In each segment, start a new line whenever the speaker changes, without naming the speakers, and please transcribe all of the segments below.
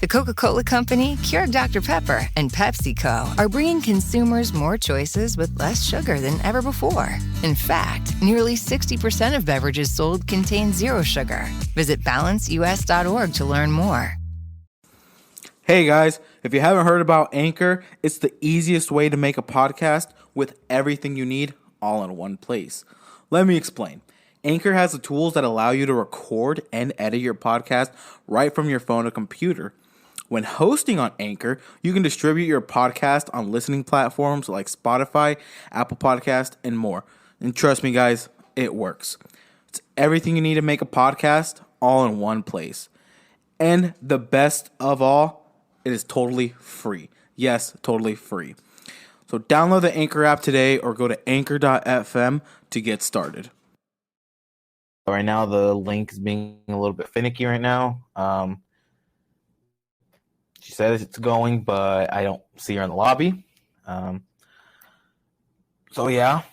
The Coca-Cola Company, Keurig Dr. Pepper, and PepsiCo are bringing consumers more choices with less sugar than ever before. In fact, nearly 60% of beverages sold contain zero sugar. Visit balanceus.org to learn more.
Hey guys, if you haven't heard about Anchor, it's the easiest way to make a podcast with everything you need all in one place. Let me explain. Anchor has the tools that allow you to record and edit your podcast right from your phone or computer. When hosting on Anchor, you can distribute your podcast on listening platforms like Spotify, Apple Podcast, and more. And trust me, guys, it works. It's everything you need to make a podcast all in one place. And the best of all, it is totally free. Yes, totally free. So download the Anchor app today or go to anchor.fm to get started.
Right now, the link is being a little bit finicky right now. She says it's going, but I don't see her in the lobby. So yeah,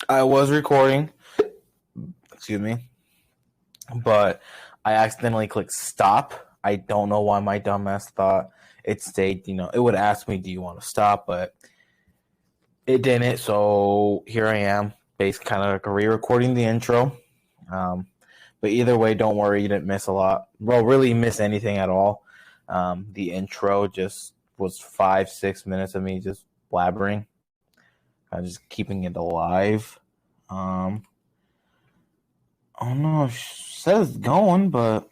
I was recording. Excuse me, but I accidentally clicked stop. I don't know why my dumbass thought it stayed. It would ask me, "Do you want to stop?" But it didn't. So here I am, basically kind of like re-recording the intro. But either way, don't worry, you didn't miss a lot. Well, really miss anything at all. The intro just was 5-6 minutes of me just blabbering. Just keeping it alive. I don't know if she says it's going, but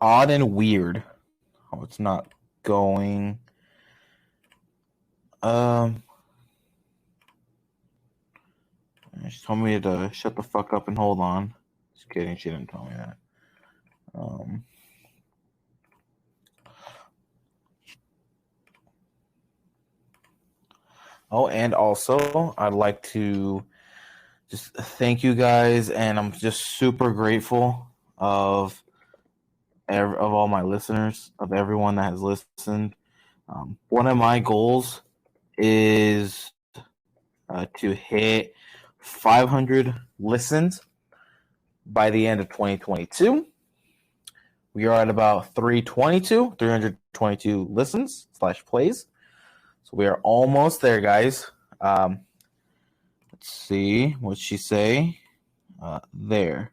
odd and weird. Oh, it's not going. She told me to shut the fuck up and hold on. Just kidding, she didn't tell me that. Oh, and also, I'd like to just thank you guys, and I'm just super grateful of all my listeners, of everyone that has listened. One of my goals is to hit 500 listens by the end of 2022. We are at about 322 listens / plays. So we are almost there, guys. Let's see. What'd she say? There.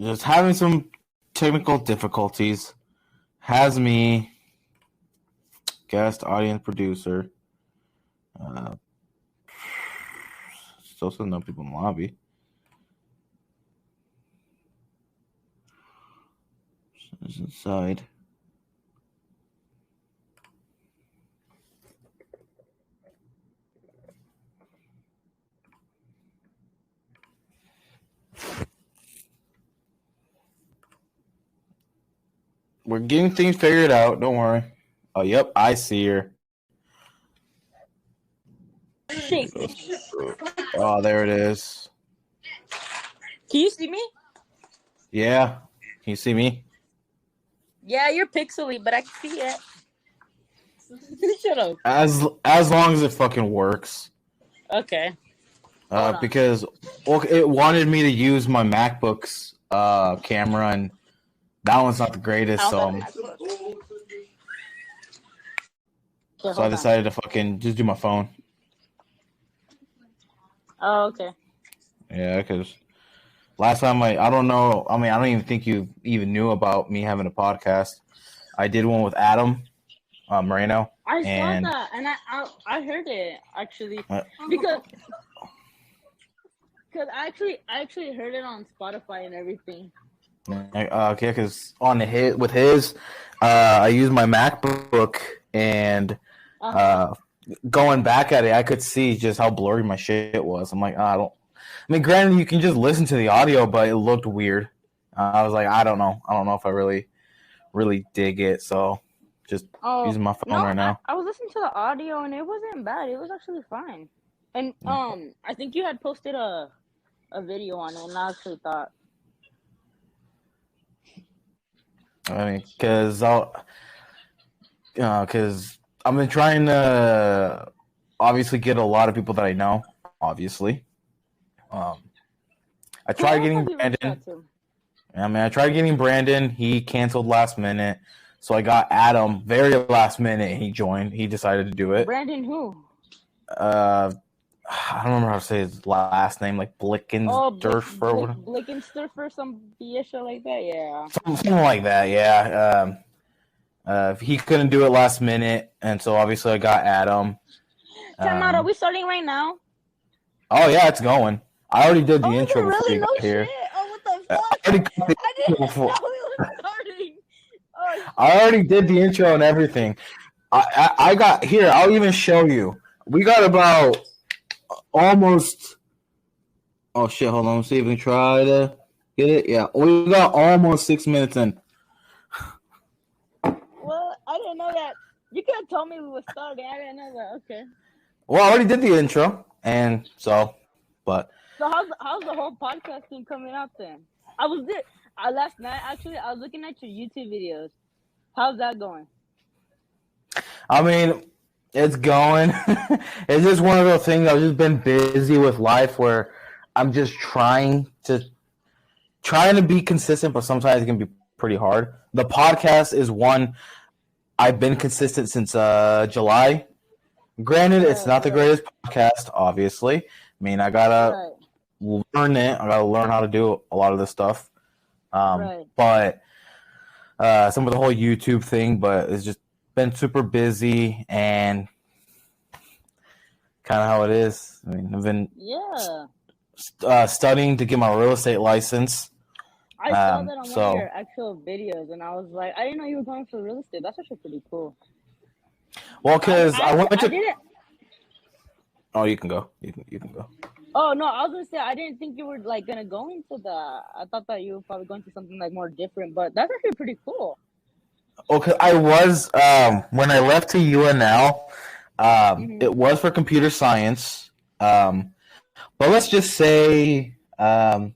Just having some technical difficulties. Has me guest audience producer. Still sending up people in the lobby. It's inside. We're getting things figured out. Don't worry. Oh, yep. I see her. Oh, there it is.
Can you see me?
Yeah. Can you see me?
Yeah, you're pixely, but I can see it. Shut up.
As long as it fucking works.
Okay.
Because it wanted me to use my MacBook's camera, and that one's not the greatest. So I decided to fucking just do my phone.
Oh, okay.
Yeah, because last time I don't know. I mean, I don't even think you even knew about me having a podcast. I did one with Adam Moreno.
I saw that, and I heard it actually because because I actually heard it on Spotify and everything.
Okay, because with his, I used my MacBook and going back at it, I could see just how blurry my shit was. I'm like, I don't. I mean, granted, you can just listen to the audio, but it looked weird. I was like, I don't know if I really dig it. So, just using my phone right now.
I was listening to the audio and it wasn't bad. It was actually fine. And I think you had posted a video on it, and I actually thought.
I mean, because I've been trying to obviously get a lot of people that I know. Obviously, I tried getting Brandon. I tried getting Brandon. He canceled last minute, so I got Adam very last minute. He joined. He decided to do it. Brandon
who?
I don't remember how to say his last name, like Blickensdorfer.
Blickensdorfer, some BS like that, yeah.
Something like that, yeah. He couldn't do it last minute, and so obviously I got Adam.
Time out, are we starting right now?
Oh, yeah, it's going. I already did the intro before you got
here.
Shit.
Oh, what the fuck? I didn't know we were starting.
I already did the intro and everything. I got here. I'll even show you. We got about almost. Oh shit! Hold on. Let's see if we can try to get it. Yeah, we got almost 6 minutes in.
Well, I didn't know that. You could have told me we were starting. I didn't know that. Okay.
Well, I already did the intro, and so, but.
So how's the whole podcasting coming out then? I was there last night. Actually, I was looking at your YouTube videos. How's that going?
I mean, it's going. It's just one of those things. I've just been busy with life where I'm just trying to be consistent, but sometimes it can be pretty hard. The podcast is one I've been consistent since July. Granted, it's not the greatest podcast, obviously. I mean, I gotta learn it. I gotta learn how to do a lot of this stuff. But some of the whole YouTube thing, but it's just been super busy and kind of how it is. I mean, I've been studying to get my real estate license.
I saw that on one of your actual videos, and I was like, I didn't know you were going for real estate. That's actually pretty cool.
Well, because I went to. Oh, you can go. You can go.
Oh no, I was gonna say I didn't think you were like gonna go into that. I thought that you were probably going to something like more different, but that's actually pretty cool.
Okay, I was when I left to UNL. It was for computer science, but let's just say, not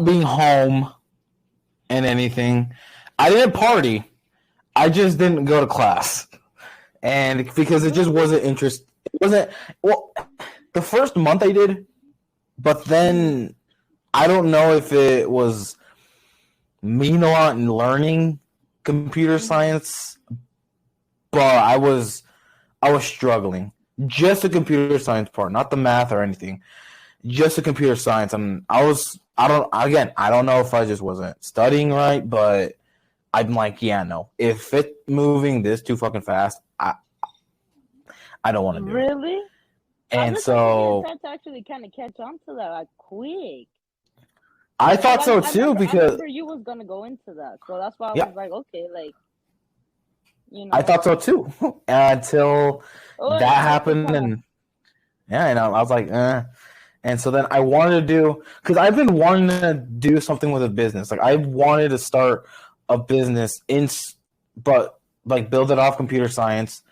being home and anything. I didn't party. I just didn't go to class, and because it just wasn't interest. It wasn't the first month I did, but then I don't know if it was me not learning computer science, but I was struggling. Just the computer science part, not the math or anything. Just the computer science, and I don't know if I just wasn't studying right, but I'm like, no. If it's moving this too fucking fast, I don't want to do it.
Really?
And so
I to actually kind of catch on to that like quick.
I thought so too because
I remember you was gonna go into that, so that's why I was like, okay, like,
I thought so too until that happened, and I was like, And so then I wanted to do, because I've been wanting to do something with a business. Like I wanted to start a business but like build it off computer science.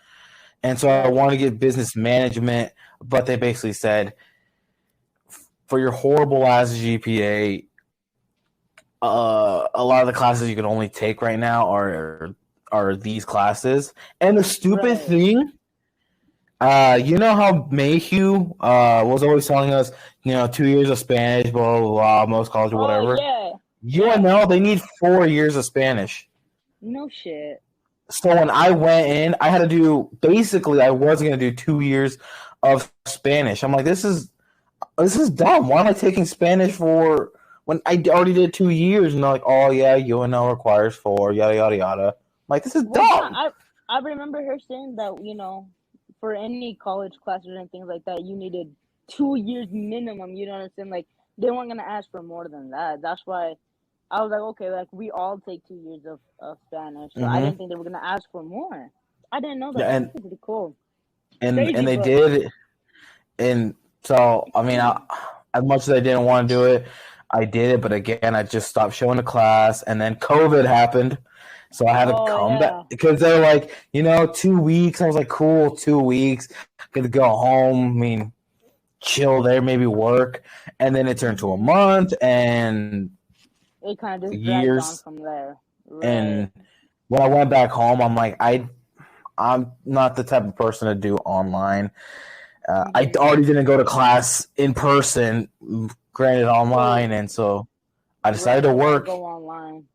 And so I wanted to get business management, but they basically said, for your horrible ass GPA, a lot of the classes you can only take right now are these classes. And the stupid thing, you know how Mayhew was always telling us, 2 years of Spanish, blah, blah, blah, most college or whatever. UNL, they need 4 years of Spanish.
No shit.
So when I went in, I had to do, basically, I was going to do 2 years of Spanish. I'm like, this is dumb. Why am I taking Spanish for when I already did 2 years? And they're like, oh, yeah, UNL requires 4, yada, yada, yada. I'm like, this is dumb.
I remember her saying that, for any college classes and things like that, you needed 2 years minimum. You know what I'm saying? Like they weren't gonna ask for more than that. That's why I was like, okay, like we all take 2 years of Spanish, so I didn't think they were gonna ask for more. I didn't know that.
Yeah,
That's pretty cool.
and
Crazy,
they
but
did, and so I mean, as much as I didn't want to do it, I did it. But again, I just stopped showing to class, and then COVID happened, so I had to come back because they're like, 2 weeks. I was like, cool, 2 weeks. Could go home. I mean, chill there, maybe work, and then it turned to a month, and
it kind of just
years
dragged on from there. Right.
And when I went back home, I'm like, I'm not the type of person to do online. I already didn't go to class in person, granted online, and so I decided to work.
Go online.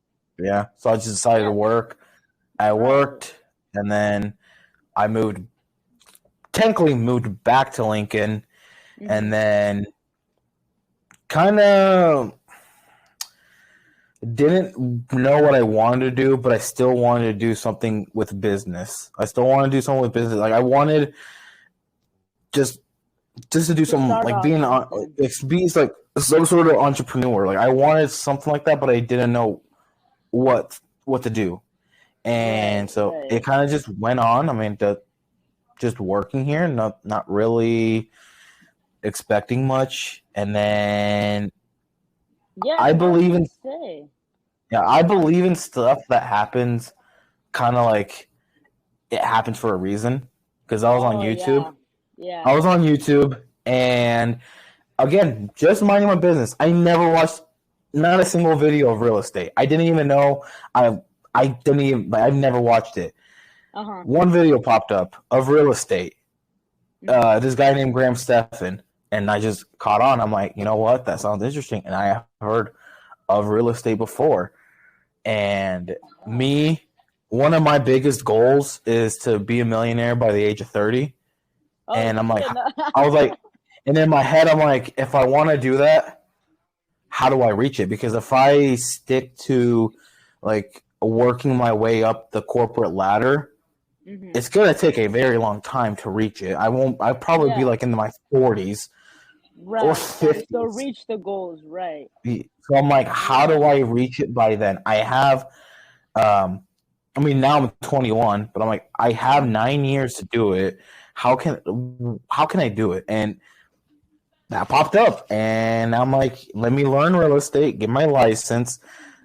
Yeah, so I just decided to work. I worked, and then I technically moved back to Lincoln, and then kind of didn't know what I wanted to do, but I still wanted to do something with business. Like I wanted just to do something like be like some sort of entrepreneur. Like I wanted something like that, but I didn't know what to do. And so it kind of just went on. I mean, just working here, not really expecting much, and then I believe in stuff that happens kind of like it happens for a reason, because I was on YouTube. Yeah. I was on YouTube, and again, just minding my business. I never watched not a single video of real estate. I didn't even know. I've never watched it. One video popped up of real estate. This guy named Graham Stephan, and I just caught on. I'm like, you know what? That sounds interesting, and I have heard of real estate before. And one of my biggest goals is to be a millionaire by the age of 30. And I'm like, I was like, and in my head, I'm like, if I want to do that, how do I reach it? Because if I stick to like working my way up the corporate ladder, it's going to take a very long time to reach it. I'll probably be like in my 40s or 50s.
So reach the goals, right.
So I'm like, how do I reach it by then? I have, now I'm 21, but I'm like, I have 9 years to do it. How can I do it? And that popped up, and I'm like, let me learn real estate, get my license,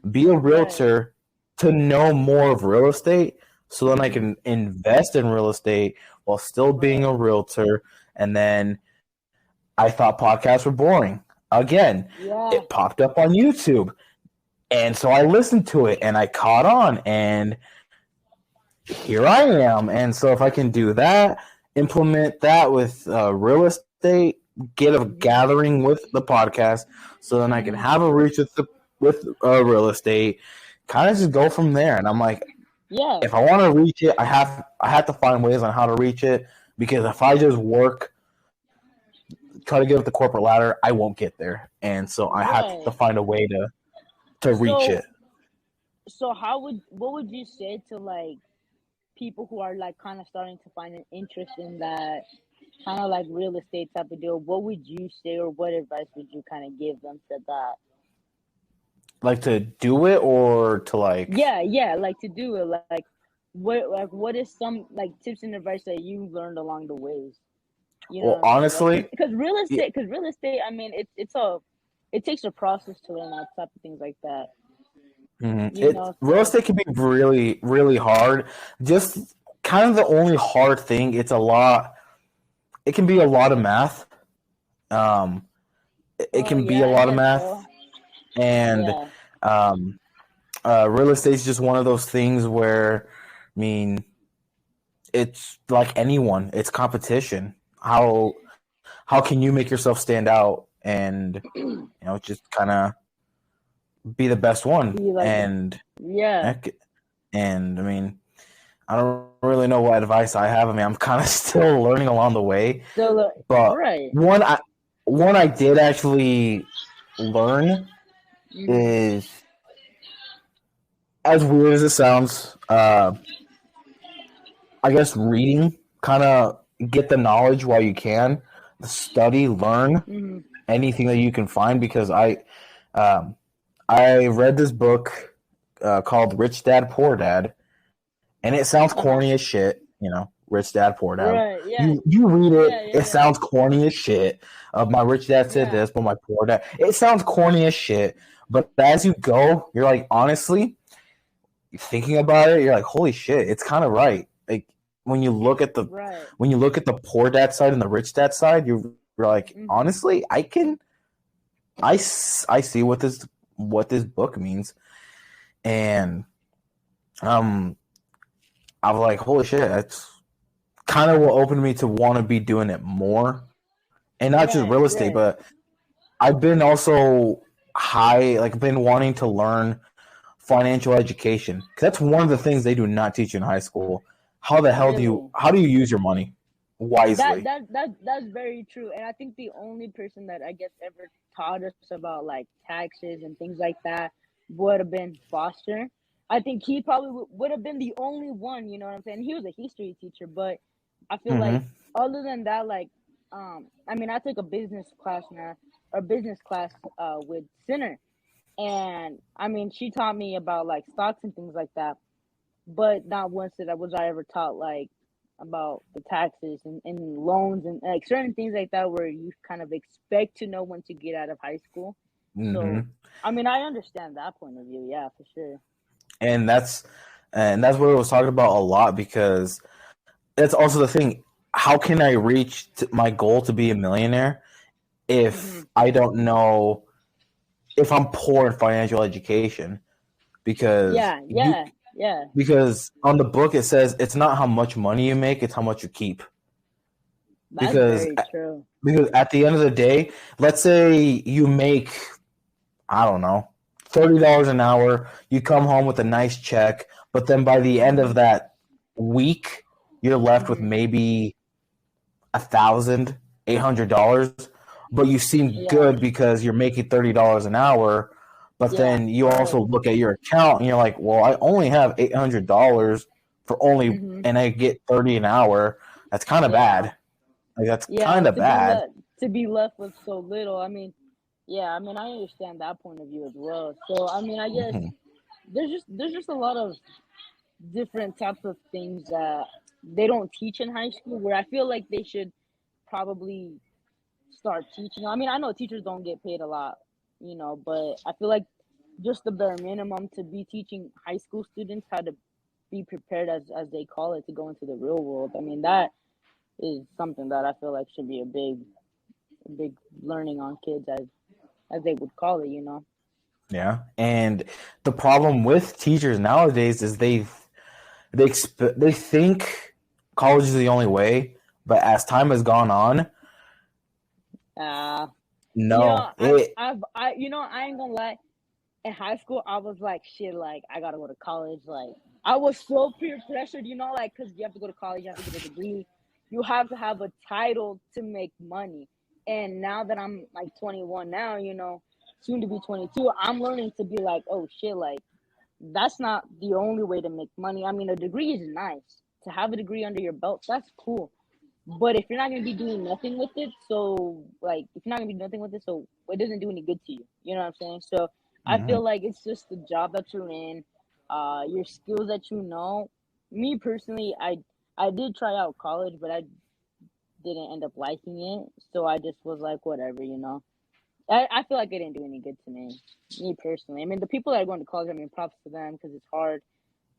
be a realtor to know more of real estate, so then I can invest in real estate while still being a realtor. And then I thought podcasts were boring. Again, it popped up on YouTube, and so I listened to it, and I caught on, and here I am. And so if I can do that, implement that with real estate, get a gathering with the podcast, so then I can have a reach with real estate, kind of just go from there. And I'm like, if I want to reach it, I have to find ways on how to reach it, because if I just try to get up the corporate ladder, I won't get there. And so I have to find a way to reach it.
So what would you say to like people who are like kind of starting to find an interest in that kind of like real estate type of deal? What would you say, or what advice would you kind of give them to that?
Like to do it, or to like
like to do it. Like what is some like tips and advice that you learned along the ways?
Well, honestly,
because real estate, I mean, it takes a process to learn that type of things like that.
Real estate can be really, really hard. Just kind of the only hard thing, it can be a lot of math. It can be a lot of math. And real estate is just one of those things where, I mean, it's like anyone. It's competition. How can you make yourself stand out and just kind of be the best one? And I mean, I don't really know what advice I have. I mean, I'm kind of still learning along the way. But one I did actually learn is, as weird as it sounds, I guess reading kind of get the knowledge while you can, study, learn
Mm-hmm.
anything that you can find. Because I read this book called Rich Dad Poor Dad, and it sounds
Uh-huh.
corny as shit. Rich Dad Poor Dad.
Right. Yeah.
You read it,
Yeah. Yeah.
it
Yeah.
sounds corny as shit. My rich dad said
Yeah.
this, but my poor dad. It sounds corny as shit. But as you go, you're like, honestly, thinking about it, you're like, holy shit, it's kind of right. Like when you look at the
Right.
poor dad side and the rich dad side, you're like,
Mm-hmm.
honestly, I see what this book means, and I was like, holy shit, that's kind of what opened me to want to be doing it more, and not just
Right.
real estate,
Right.
but I've been also been wanting to learn financial education, because that's one of the things they do not teach you in high school. How the hell
Really.
how do you use your money wisely?
That's very true. And I think the only person that I guess ever taught us about like taxes and things like that would have been Foster. I think he probably would have been the only one. You know what I'm saying? He was a history teacher, but I feel like
Mm-hmm.
other than that, like I mean, I took a business class now, or business class with Sinner, and I mean, she taught me about like stocks and things like that, but not once was I ever taught like about the taxes and loans and like certain things like that where you kind of expect to know once you get out of high school.
Mm-hmm.
So I mean, I understand that point of view, yeah, for sure.
And that's what I was talking about a lot, because that's also the thing. How can I reach my goal to be a millionaire if I don't know, if I'm poor in financial education? Because
Yeah.
because on the book it says it's not how much money you make, it's how much you keep.
That's
Because
very true.
at the end of the day, let's say you make, I don't know, $30 an hour, you come home with a nice check, but then by the end of that week, you're left with maybe $1,800, but you seem
Yeah.
good because you're making $30 an hour. But
Yeah,
then you
right.
also look at your account and you're like, well, I only have $800 for only, and I get 30 an hour. That's kind of bad. Like, that's kind of bad.
To be left with so little. I mean, yeah, I mean, I understand that point of view as well. So, I mean, I guess there's just a lot of different types of things that they don't teach in high school where I feel like they should probably start teaching. I mean, I know teachers don't get paid a lot, but I feel like just the bare minimum to be teaching high school students how to be prepared, as they call it, to go into the real world. I mean, that is something that I feel like should be a big learning on kids, as they would call it.
Yeah. And the problem with teachers nowadays is they think college is the only way, but as time has gone on, no.
I ain't gonna lie. In high school, I was like, shit, like I gotta go to college. Like I was so peer pressured, like because you have to go to college, you have to get a degree, you have to have a title to make money. And now that I'm like 21 now, soon to be 22, I'm learning to be like, oh shit, like that's not the only way to make money. I mean, a degree is nice. To have a degree under your belt, that's cool. But if you're not gonna be doing nothing with it, so like if you're not gonna be doing nothing with it, so it doesn't do any good to you. You know what I'm saying? So I feel like it's just the job that you're in, your skills that you know. Me personally, I did try out college, but I didn't end up liking it. So I just was like, whatever. I feel like it didn't do any good to me personally. I mean, the people that are going to college, I mean, props to them because it's hard.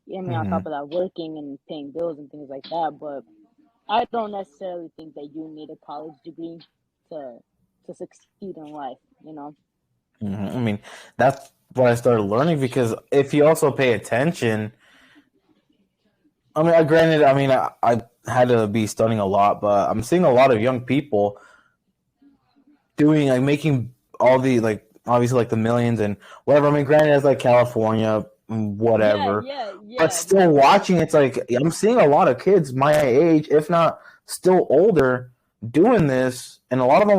I mean, on top of that, working and paying bills and things like that. But I don't necessarily think that you need a college degree to succeed in life.
I mean, that's what I started learning, because if you also pay attention, I mean, I had to be studying a lot, but I'm seeing a lot of young people doing, like, making all the, like, obviously, like, the millions and whatever. I mean, granted, it's like California, whatever.
Yeah.
But still watching, it's like I'm seeing a lot of kids my age, if not still older, doing this, and a lot of them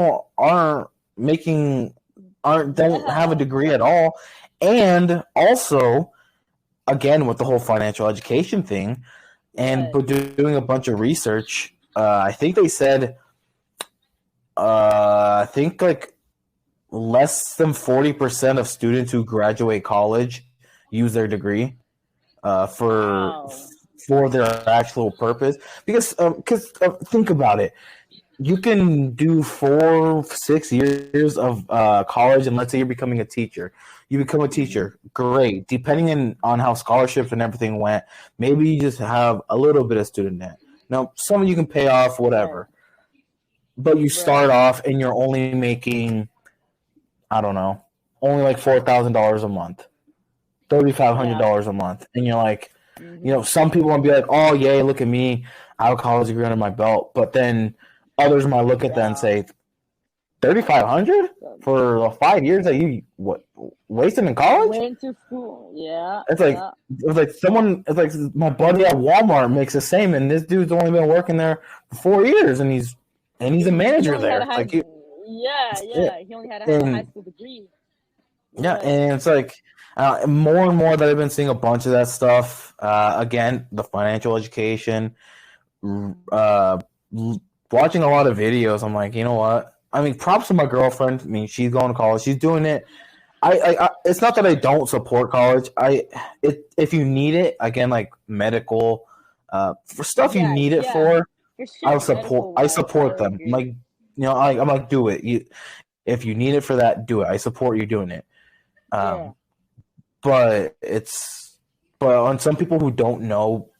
don't have a degree at all. And also, again, with the whole financial education thing, but doing a bunch of research, I think they said, I think like less than 40% of students who graduate college use their degree for
Wow.
their actual purpose. Because think about it. You can do 4-6 years of college, and let's say you're becoming a teacher. You become a teacher, great. Depending on how scholarships and everything went, maybe you just have a little bit of student debt. Now, some of you can pay off, whatever. But you start
Right.
off and you're only making, I don't know, only like $4,000 a month, $3,500 a month, and you're like, some people will be like, "Oh, yay, look at me, I have a college degree under my belt," but then others might look at that and say, 3,500 for the 5 years that you wasted in college?
Went to school. Yeah.
It's like it's like my buddy at Walmart makes the same, and this dude's only been working there for 4 years, and he's a manager there. Like
he only had a high school degree.
Yeah, and it's like more and more that I've been seeing a bunch of that stuff. Again, the financial education, watching a lot of videos. I'm like, you know what? I mean, props to my girlfriend. I mean, she's going to college. She's doing it. I it's not that I don't support college. If you need it, again, like medical, for stuff you need it for, I support them. Like, I'm like, do it. If you need it for that, do it. I support you doing it. But on some people who don't know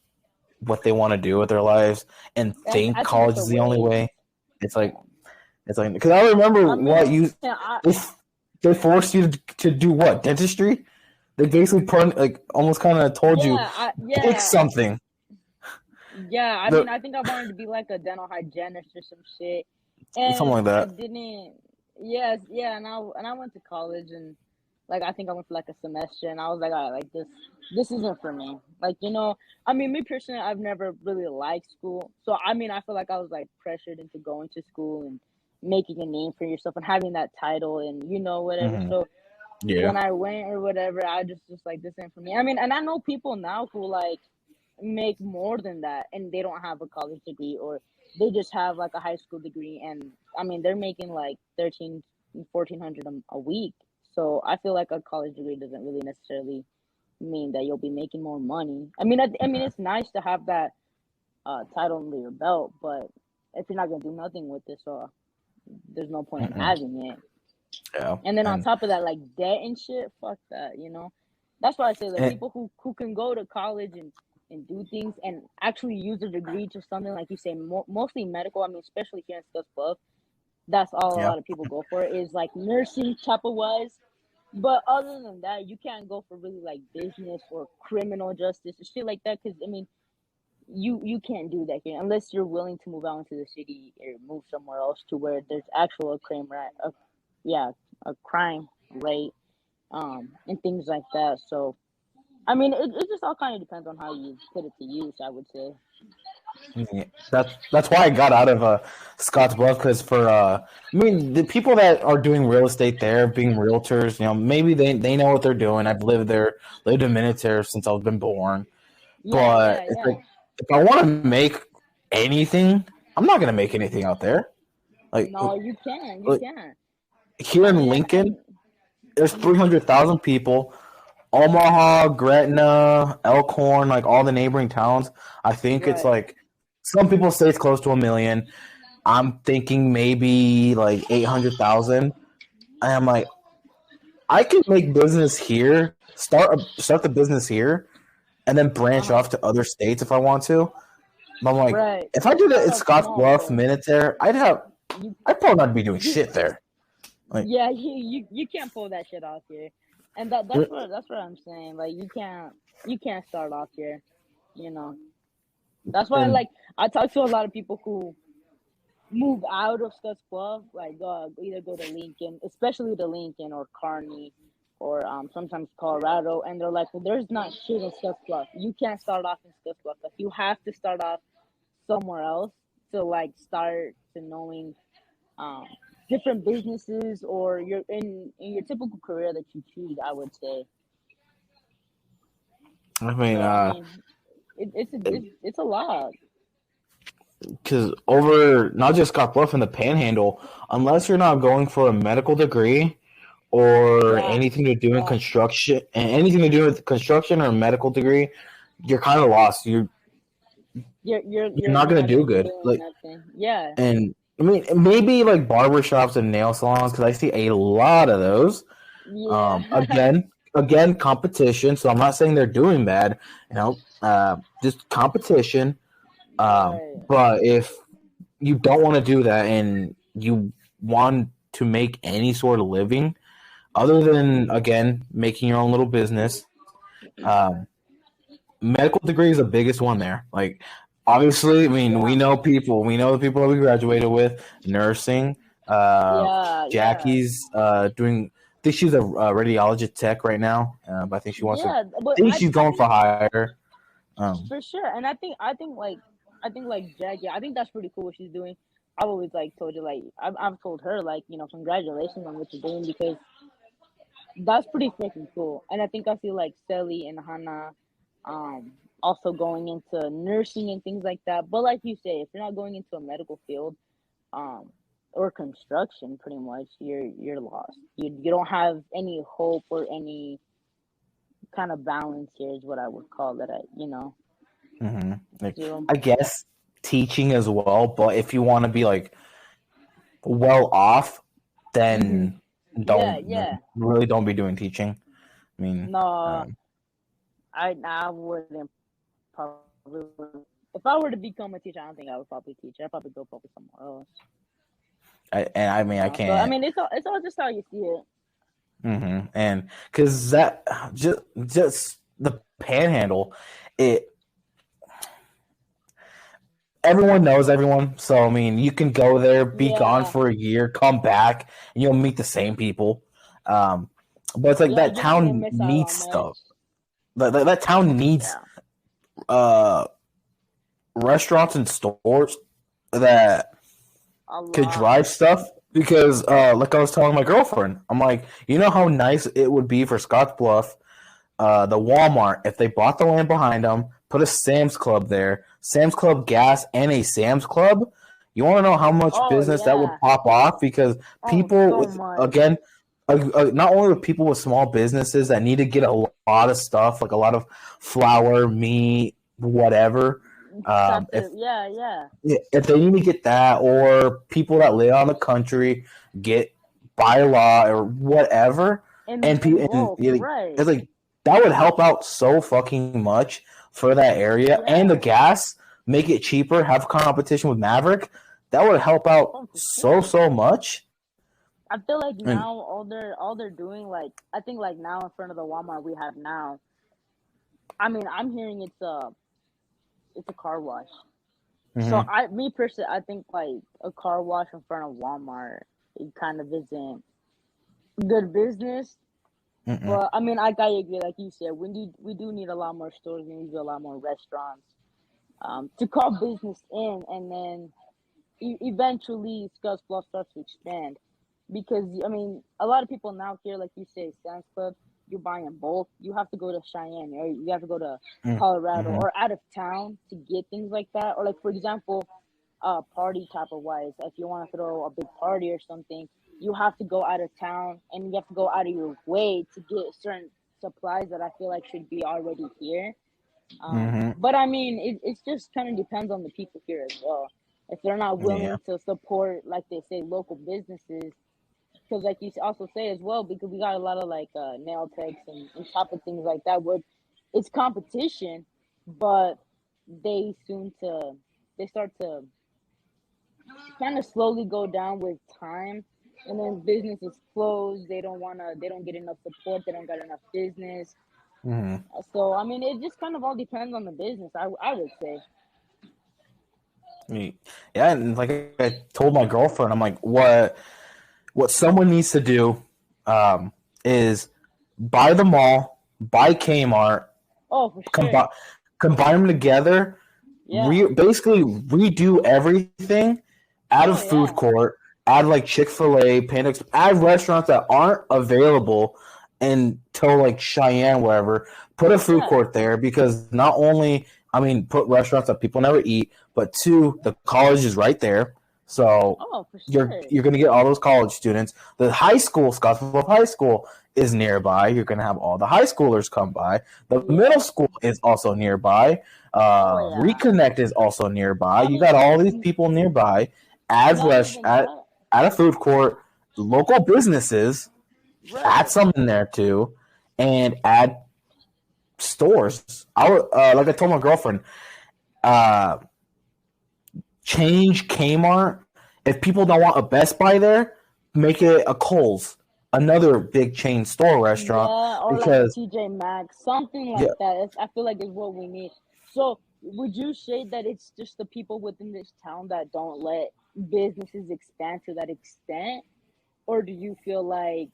what they want to do with their lives and think college is the only way, it's like because I remember they forced you to do what, dentistry. They basically almost kind of told you pick something.
Yeah, I mean, I think I wanted to be like a dental hygienist or some shit, and
something like that.
I didn't. Yes, yeah, and I went to college, and like I think I went for like a semester, and I was like, all right, like this isn't for me. Like, I mean, me personally, I've never really liked school, so I mean, I feel like I was like pressured into going to school and making a name for yourself and having that title and whatever.
Mm-hmm.
So
Yeah.
when I went or whatever, I just like, this ain't for me. I mean, and I know people now who like make more than that and they don't have a college degree, or they just have like a high school degree, and I mean they're making like $1,400 a week. So I feel like a college degree doesn't really necessarily mean that you'll be making more money. I mean it's nice to have that title under your belt, but if you're not gonna do nothing with it, so there's no point in having it.
Yeah.
And then on top of that, like debt and shit, fuck that, That's why I say like people who can go to college and do things and actually use a degree to something, like you say, mostly medical. I mean, especially here in Scottsbluff, that's all a lot of people go for, is like nursing type of wise. But other than that, you can't go for really like business or criminal justice or shit like that, because I mean, you can't do that here unless you're willing to move out into the city or move somewhere else to where there's actual crime rate, and things like that. So I mean, it just all kind of depends on how you put it to use, I would say.
Yeah, that's why I got out of Scottsbluff, because I mean, the people that are doing real estate there, being realtors, maybe they know what they're doing. I've lived in minutes there since I've been born. It's like, if I want to make anything, I'm not gonna make anything out there. Like,
no, you can't. You can't.
Here in Lincoln, there's 300,000 people. Omaha, Gretna, Elkhorn, like all the neighboring towns. I think it's like, some people say it's close to 1 million. I'm thinking maybe like 800,000. And I'm like, I can make business here, start the business here, and then branch off to other states if I want to. But I'm like, if I do that at Scottsbluff, Minutair, I'd probably not be doing shit there.
Like, yeah, you can't pull that shit off here. And that's what I'm saying. Like, you can't start off here, That's why like I talk to a lot of people who move out of Scottsbluff, like either go to Lincoln, especially to Lincoln or Kearney, or sometimes Colorado, and they're like, well, there's not shit in Scottsbluff. You can't start off in Scottsbluff. Like, you have to start off somewhere else to like start to knowing different businesses, or you're in your typical career that you choose, I would say.
I mean,
it's a lot.
because over not just Scottsbluff and the Panhandle, unless you're not going for a medical degree or
Yeah.
anything to do in
Yeah.
construction, and anything to do with construction or a medical degree, you're kind of lost. You're not gonna do good.
doing nothing. Yeah.
And I mean, maybe like barbershops and nail salons, because I see a lot of those.
Yeah.
Again, competition. So I'm not saying they're doing bad. Just competition.
Right.
But if you don't want to do that and you want to make any sort of living, other than again making your own little business, medical degree is the biggest one there. Like, obviously, I mean, we know the people that we graduated with, nursing. Jackie's doing. I think she's a radiologist tech right now, but I think she wants to. I think she's going for higher.
For sure, and I think like Jackie, I think that's pretty cool what she's doing. I've always like told you, like I've told her, like, congratulations on what you're doing, because that's pretty freaking cool. And I think I see like Sally and Hannah also going into nursing and things like that. But like you say, if you're not going into a medical field or construction, pretty much you're lost. You don't have any hope or any kind of balance here, is what I would call it.
I guess teaching as well, but if you want to be like well off, then really don't be doing teaching. I mean,
no, I wouldn't probably. If I were to become a teacher, I don't think I would probably teach. I'd probably go probably somewhere else.
I can't.
So, I mean, it's all just how you see it.
And because that just the Panhandle, everyone knows everyone. So I mean, you can go there, be gone for a year, come back, and you'll meet the same people. But it's like that town needs stuff. That town needs restaurants and stores that could drive stuff. Because, like I was telling my girlfriend, I'm like, you know how nice it would be for Scottsbluff, the Walmart, if they bought the land behind them, put a Sam's Club there, Sam's Club gas, and a Sam's Club. You want to know how much business that would pop off? Because people, not only with people with small businesses that need to get a lot of stuff, like a lot of flour, meat, whatever. If they need to get that, or people that live on the country get by law or whatever, it's like that would help out so fucking much for that area, and the gas, make it cheaper, have competition with Maverick. That would help out so much.
I feel like now all they're doing, like, I think like now in front of the Walmart we have now, I mean, I'm hearing it's a car wash. So me personally, I think like a car wash in front of Walmart, it kind of isn't good business. But I mean, I agree, like you said, we do need a lot more stores, we need a lot more restaurants to call business in, and then eventually Scottsbluff starts to expand. Because I mean, a lot of people now here, like you say, Sam's Club, you're buying in bulk. You have to go to Cheyenne, or you have to go to Colorado or out of town to get things like that. Or like, for example, party type of wise, if you want to throw a big party or something, you have to go out of town and you have to go out of your way to get certain supplies that I feel like should be already here. But I mean, it just kind of depends on the people here as well. If they're not willing to support, like they say, local businesses. Because like you also say as well, because we got a lot of like nail techs and type of things like that where it's competition, but they start to kind of slowly go down with time, and then businesses close. They don't get enough support. They don't got enough business. So I mean, it just kind of all depends on the business. I would say.
Yeah, and like I told my girlfriend, I'm like, what someone needs to do is buy the mall, buy Kmart,
for sure.
combine them together, basically redo everything, add a food court, add like Chick-fil-A, Panda Express, add restaurants that aren't available until like Cheyenne, wherever, put a food court there, because not only, I mean, put restaurants that people never eat, but 2, the college is right there. So
for sure.
you're going to get all those college students. The high school, Scottsbluff High School, is nearby. You're going to have all the high schoolers come by. The middle school is also nearby. Reconnect is also nearby. You got all these people nearby. Add a food court, local businesses. Add something there too, and add stores. Like I told my girlfriend, change Kmart. If people don't want a Best Buy there, make it a Kohl's, another big chain store restaurant.
Or because, like a TJ Maxx, something like that. I feel like is what we need. So, would you say that it's just the people within this town that don't let businesses expand to that extent, or do you feel like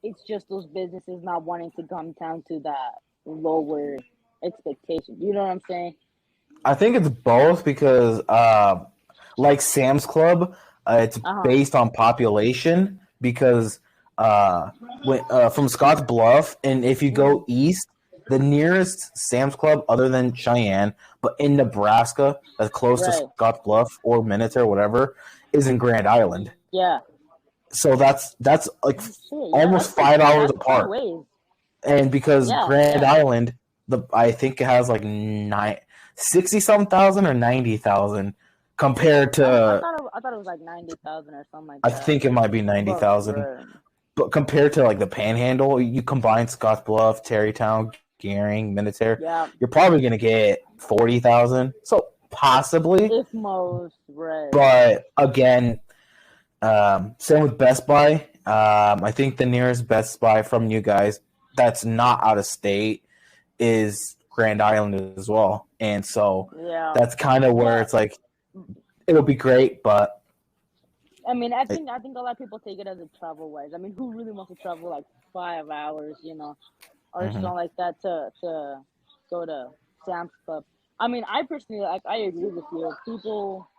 it's just those businesses not wanting to come down to that lower expectation? You know what I'm saying?
I think it's both because, like Sam's Club, it's based on population because from Scotts Bluff, and if you go east, the nearest Sam's Club other than Cheyenne, but in Nebraska, that's close to Scotts Bluff or Minnesota or whatever, is in Grand Island.
Yeah.
So that's like almost 5 hours apart. And because Grand Island, I think it has like 60-some thousand or 90,000 compared to.
I thought it was like 90,000 or something like that.
I think it might be 90,000. But compared to like the Panhandle, you combine Scottsbluff, Tarrytown, Gehring, Minnesota, you're probably gonna get 40,000. So possibly,
if most, right?
But again, same with Best Buy. I think the nearest Best Buy from you guys that's not out of state is Grand Island as well, and so that's kind of where it's like it'll be great, but.
I mean, I think a lot of people take it as a travel wise. I mean, who really wants to travel like 5 hours, or something like that to go to Sam's Club? I mean, I personally I agree with you. People,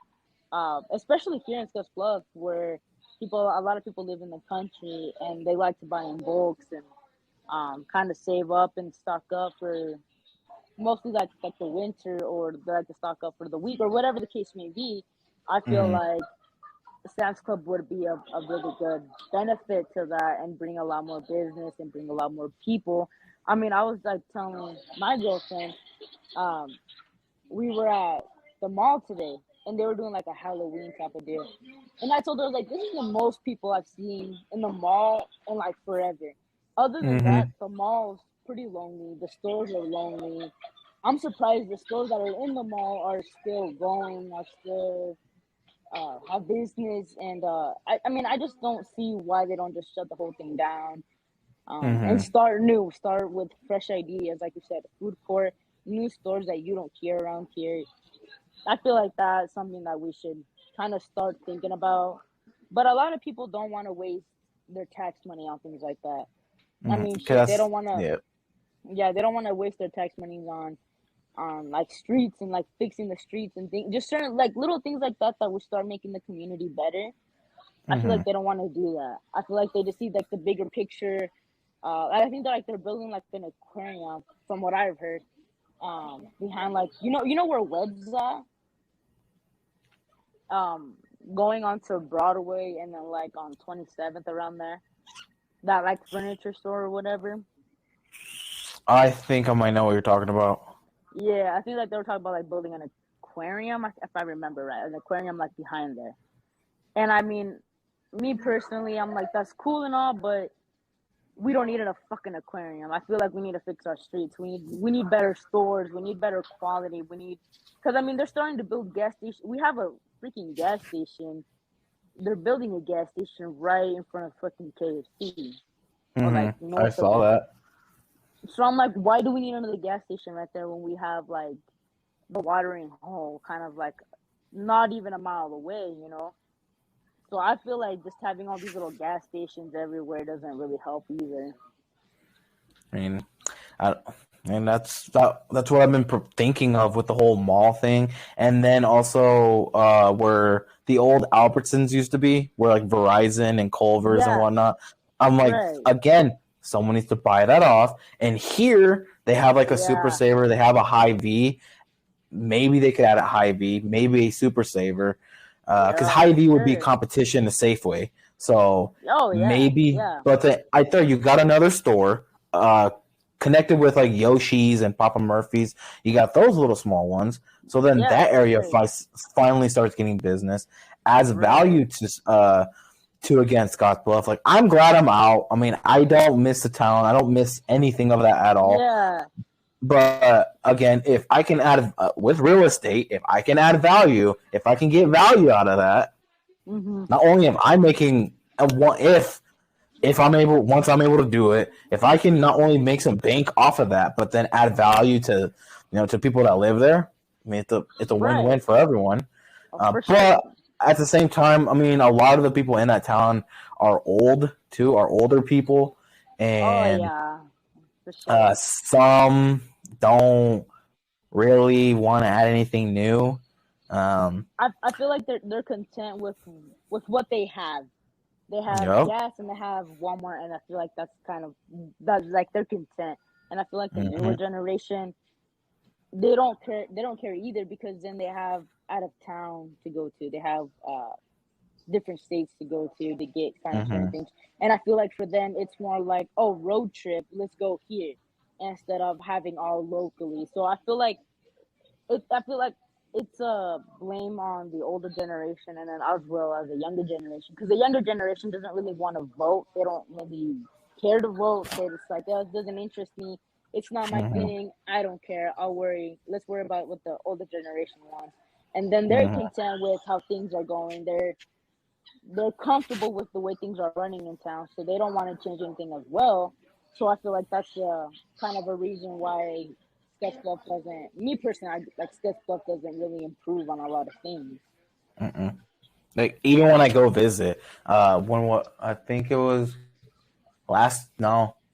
especially here in Scotts Bluff, where a lot of people live in the country and they like to buy in bulks and kind of save up and stock up for mostly like the winter, or they like to stock up for the week or whatever the case may be. I feel like Sam's Club would be a really good benefit to that and bring a lot more business and bring a lot more people. I mean, I was like telling my girlfriend, we were at the mall today and they were doing like a Halloween type of deal. And I told her, like, this is the most people I've seen in the mall in like forever. Other than that, the mall's pretty lonely. The stores are lonely. I'm surprised the stores that are in the mall are still going, are still have business, and I mean, I just don't see why they don't just shut the whole thing down and start with fresh ideas, like you said, food court, new stores that you don't hear around here. I feel like that's something that we should kind of start thinking about. But a lot of people don't want to waste their tax money on things like that. I mean, they don't want to. Yeah, they don't want to waste their tax money on like streets and like fixing the streets and things, just certain like little things like that would start making the community better. I feel like they don't want to do that. I feel like they just see like the bigger picture. I think they're building like an aquarium, from what I've heard, behind like you know where Webb's at, going on to Broadway and then like on 27th around there, that like furniture store or whatever.
I think I might know what you're talking about.
Yeah, I think like they were talking about like building an aquarium, if I remember right, an aquarium like behind there. And I mean, me personally, I'm like, that's cool and all, but we don't need a fucking aquarium. I feel like we need to fix our streets. We need better stores. We need better quality. Because I mean, they're starting to build gas stations. We have a freaking gas station. They're building a gas station right in front of fucking KFC. Or, like,
I saw that.
So I'm like, why do we need another gas station right there when we have like the watering hole kind of like not even a mile away, So I feel like just having all these little gas stations everywhere doesn't really help either.
I mean, and that's what I've been thinking of with the whole mall thing, and then also where the old Albertsons used to be, where like Verizon and Culver's and whatnot. I'm like, again. Someone needs to buy that off. And here they have like a Super Saver. They have a Hy-Vee. maybe they could add a Hy-Vee, maybe a Super Saver, because
Yeah,
Hy-Vee would be
sure.
competition to Safeway. So
Oh yeah,
maybe,
yeah,
but I thought you got another store connected with like Yoshi's and Papa Murphy's. You got those little small ones. So then
yeah,
that
for
area
sure.
finally starts getting business, adds
Right.
value to again Scottsbluff. Like I'm glad I'm out. I mean, I don't miss the town. I don't miss anything of that at all.
Yeah.
But again, if I can add with real estate, if I can add value, if I can get value out of that,
Mhm.
not only am I making if I'm able once I'm able to do it, if I can not only make some bank off of that, but then add value to to people that live there. I mean, it's a
Right.
win-win for everyone.
For
But
sure.
at the same time, I mean, a lot of the people in that town are old too, are older people,
Oh
and
yeah, for sure.
some don't really want to add anything new.
I feel like they're content with what they have. They have
Yep.
gas and they have Walmart, and I feel like that's like they're content. And I feel like the newer
Mm-hmm.
generation, they don't care. They don't care either because then they have out of town to go to. They have different states to go to get kind of certain
Mm-hmm.
things. And I feel like for them, it's more like, oh, road trip, let's go here instead of having all locally. So I feel like it's a blame on the older generation and then as well as the younger generation because the younger generation doesn't really want to vote. They don't really care to vote. They're just like, oh, it doesn't interest me. It's not my
Mm-hmm.
thing. I don't care. I'll worry. Let's worry about what the older generation wants. And then they're
Mm-hmm.
content with how things are going. They're comfortable with the way things are running in town, so they don't want to change anything as well. So I feel like that's kind of a reason why Sketch Club doesn't. Me personally, like Sketch Club doesn't really improve on a lot of things.
Mm-mm. Like even when I go visit, I think it was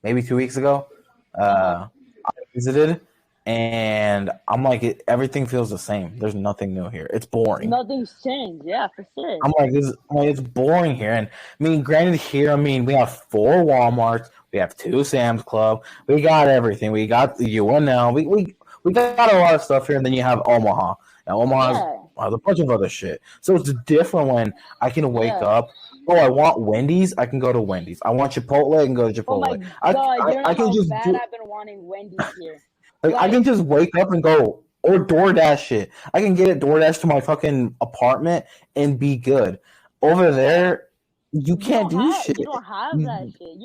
maybe 2 weeks ago,
Uh huh.
I visited, and I'm like, everything feels the same. There's nothing new here. It's boring.
Nothing's changed. Yeah, for sure.
I'm like, it's boring here. And I mean, granted, here, I mean, we have 4 Walmarts, we have 2 Sam's Club, we got everything. We got the UNL, we got a lot of stuff here. And then you have Omaha. Now, Omaha
Yeah,
has a bunch of other shit. So it's different when I can wake
yeah.
up. Oh, I want Wendy's. I can go to Wendy's. I want Chipotle. I can go to
Oh my
Chipotle. I,
god, you
I,
don't
I
know
can
how
just
bad
do
I've been wanting Wendy's here.
like I can
Like,
just wake up and go or DoorDash it. I can get it DoorDash to my fucking apartment and be good. Over
yeah.
there, you can't do shit.
You don't have that shit.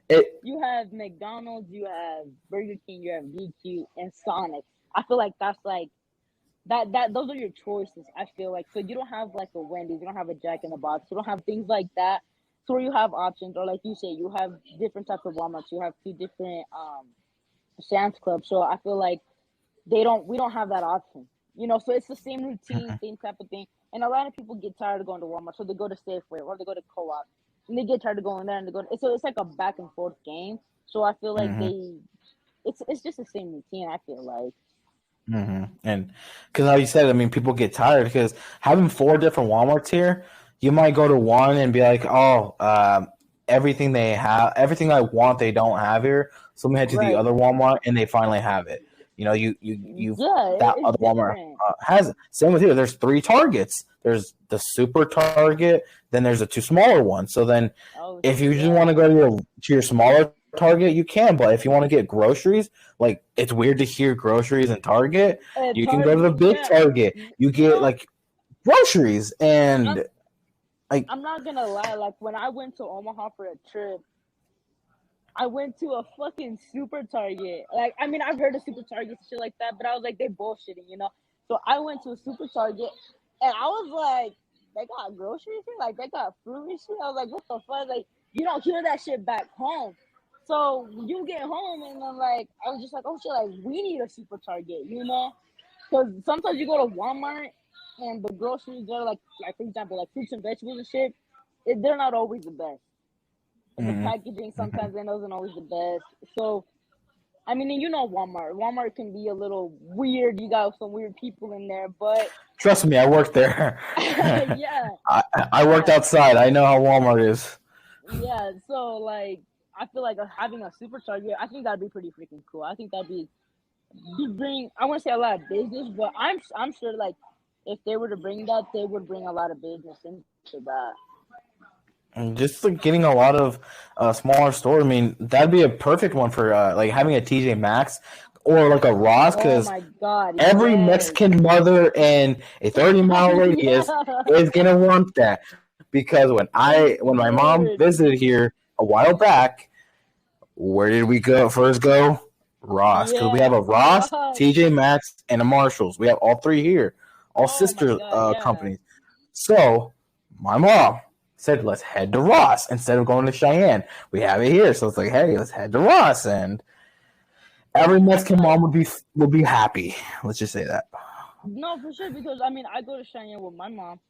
It
You have McDonald's, you have Burger King, you have BQ and Sonic. I feel like that's like that those are your choices. I feel like so you don't have like a Wendy's, you don't have a Jack in the Box, you don't have things like that. So you have options, or like you say, you have different types of Walmarts. You have two different Sam's Club. So I feel like we don't have that option. So it's the same routine, same type of thing. And a lot of people get tired of going to Walmart, so they go to Safeway or they go to Co-op, and they get tired of going there and they go. So it's like a back and forth game. So I feel like
mm-hmm,
it's just the same routine. I feel like.
mm-hmm. And because like you said, I mean, people get tired because having 4 different Walmarts here, you might go to one and be like, oh, everything they have, everything I want, they don't have here. So we head to the
Right.
other Walmart and they finally have it. You
Yeah,
that
it's
other Walmart
different.
has it. Same with here. There's 3 Targets. There's the super Target. Then there's the 2 smaller ones. So then,
Oh
if you just want
yeah.
to go to your smaller Target, you can. But if you want to get groceries, like it's weird to hear groceries in Target. You can go to the
Target.
big
Yeah.
Target. You get like groceries
I'm
and like
I'm not gonna lie. Like when I went to Omaha for a trip, I went to a fucking super Target. Like, I mean, I've heard of super Targets and shit like that, but I was like, they bullshitting. So I went to a super Target, and I was like, they got groceries here? Like, they got fruit and shit? I was like, what the fuck? Like, you don't hear that shit back home. So you get home, and then, like, I was just like, oh shit, like, we need a super Target? Because sometimes you go to Walmart, and the groceries are like for example, like fruits and vegetables and shit, they're not always the best. And the
mm-hmm,
packaging sometimes it wasn't always the best. So I mean, and Walmart. Walmart can be a little weird. You got some weird people in there, but
trust me, I worked there.
yeah,
I worked
yeah,
outside. I know how Walmart is.
yeah. So like, I feel like having a super Target, I think that'd be pretty freaking cool. I think that'd be bring, I want to say a lot of business, but I'm sure like if they were to bring that, they would bring a lot of business into that.
And just like getting a lot of smaller stores. I mean, that'd be a perfect one for like having a TJ Maxx or like a Ross,
Oh
because
my God,
every
yes.
Mexican mother in a 30-mile radius
Yeah.
is gonna want that. Because when my mom
Dude.
visited here a while back, where did we go? Ross, because we have
Yeah,
a Ross,
Ross.
TJ Maxx, and a Marshalls. We have all three here, all
Oh my
sister
God, yeah.
companies. So my mom said, "Let's head to Ross instead of going to Cheyenne. We have it here, so it's like, hey, let's head to Ross." And every
I feel
Mexican
like
mom would be happy. Let's just say that.
no, for sure. Because I mean, I go to Cheyenne with my mom,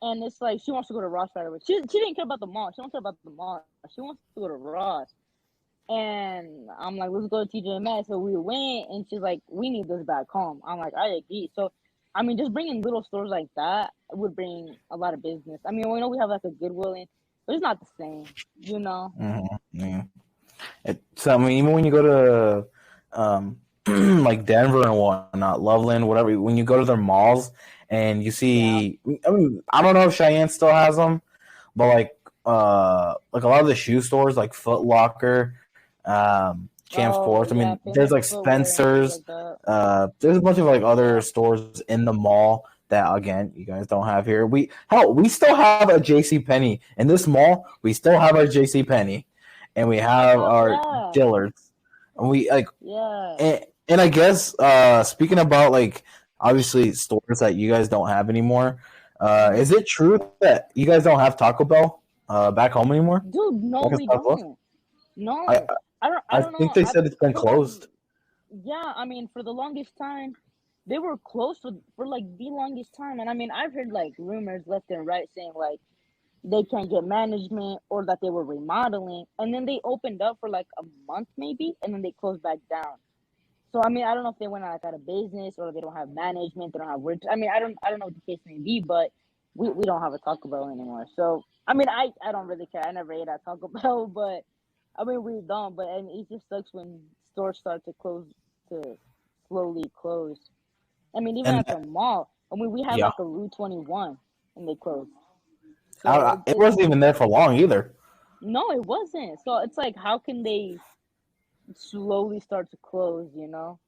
and it's like she wants to go to Ross right away. She didn't care about the mall. She don't care about the mall. She wants to go to Ross. And I'm like, let's go to TJ Maxx. So we went, and she's like, we need this back home. I'm like, I agree. So, I mean, just bringing little stores like that would bring a lot of business. I mean, we know we have like a Goodwill, but it's not the same, you know?
Mm-hmm. Yeah. So I mean, even when you go to like Denver and whatnot, Loveland, whatever, when you go to their malls and you
Yeah.
see, I mean, I don't know if Cheyenne still has them, but like a lot of the shoe stores, like Foot Locker, Champ
Oh,
Sports. I
yeah,
mean, there's
famous
like
footwear and stuff
Spencer's.
like that.
There's a bunch of like other
Yeah.
stores in the mall that again you guys don't have here. We still have a J.C. Penney in this mall. We still have our J.C. Penney, and we have our
Yeah.
Dillard's. And we like,
Yeah.
and I guess speaking about like obviously stores that you guys don't have anymore. Is it true that you guys don't have Taco Bell back home anymore?
Dude, no,
Like a
we
Southwest?
don't.
I
No. I
I
don't
think
know.
they said it's been
For the
closed.
Yeah, I mean, for the longest time, they were closed for like the longest time. And I mean, I've heard like rumors left and right saying like they can't get management or that they were remodeling. And then they opened up for like a month maybe, and then they closed back down. So I mean, I don't know if they went like out of business or they don't have management, they don't have work. I mean, I don't know what the case may be, but we don't have a Taco Bell anymore. So I mean, I don't really care. I never ate at Taco Bell, but I mean, we don't. But I mean, it just sucks when stores start to slowly close. I mean, even
And
at the mall. I mean, we had
yeah,
like a Route 21 and they closed. So
it wasn't even there for long either.
no, it wasn't. So it's like, how can they slowly start to close? You know?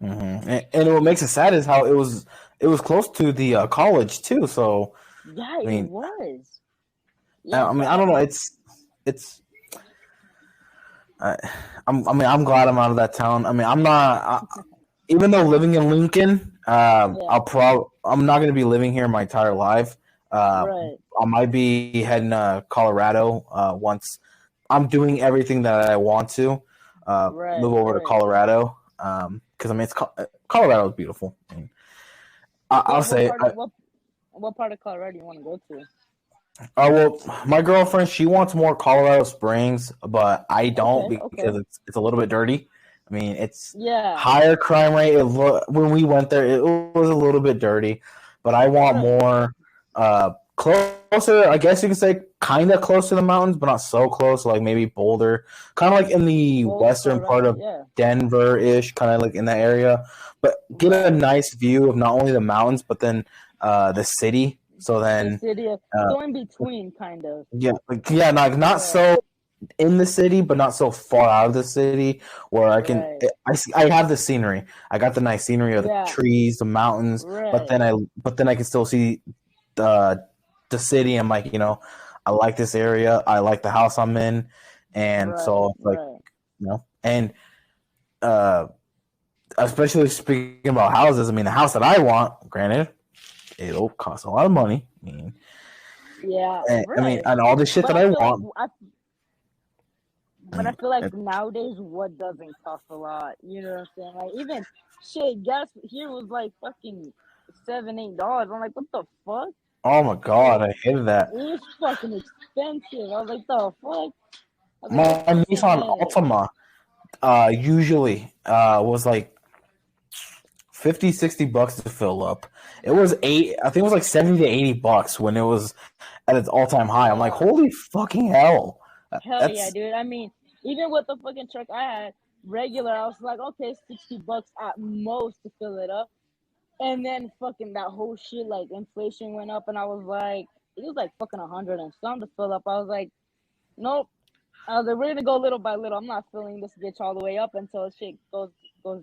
And what makes it sad is how it was close to the college too. So
Yeah,
I
it
mean,
was. Yeah.
I
So
mean, I don't know. It's. I, I'm glad I'm out of that town. I mean, I'm not. Even though living in Lincoln,
yeah.
I'm not going to be living here my entire life.
Right.
I might be heading to Colorado once I'm doing everything that I want to.
Right.
Move over to
Right.
Colorado because I mean Colorado is beautiful. I mean, I'll
What
say.
part of what part of Colorado you want to go to?
Well, my girlfriend she wants more Colorado Springs, but I don't
Okay.
because
Okay.
it's a little bit dirty. I mean, it's
Yeah.
higher crime rate. When we went there, it was a little bit dirty, but I want
Right.
more closer. I guess you could say kind of close to the mountains, but not so close. Like maybe Boulder, kind of like in the
Boulder,
western part
Colorado.
of
Yeah.
Denver ish, kind of like in that area. But get a
Right.
nice view of not only the mountains, but then the city. So
The
then,
city of
uh,
so in between, kind of.
yeah, not
Yeah.
so in the city, but not so far out of the city where
Right.
I have the scenery. I got the nice scenery of the
Yeah.
trees, the mountains,
Right.
but then I can still see the city. I'm like, I like this area. I like the house I'm in, and so
Right.
it's like,
Right.
and uh, especially speaking about houses. I mean, the house that I want, granted, it'll cost a lot of money.
Yeah.
I mean,
Right.
and all the shit
But
that
I
I
feel like
want.
but I feel like nowadays what doesn't cost a lot. You know what I'm saying? Like even shit, gas here was like fucking $7, $8. I'm like, what the fuck?
Oh my god, I hated that.
It was fucking expensive. I was like, the fuck? I was like,
My
this
Nissan
shit.
Altima usually was like 50-60 bucks to fill up. It was I think it was like 70 to 80 bucks when it was at its all-time high. I'm like,
Yeah.
holy fucking hell.
Hell yeah,
That's
dude. I mean, even with the fucking truck I had, regular, I was like, okay, $60 at most to fill it up. And then fucking that whole shit, like inflation went up, and I was like, it was like fucking 100 and some to fill up. I was like, nope. I was like, we're gonna go little by little. I'm not filling this bitch all the way up until shit goes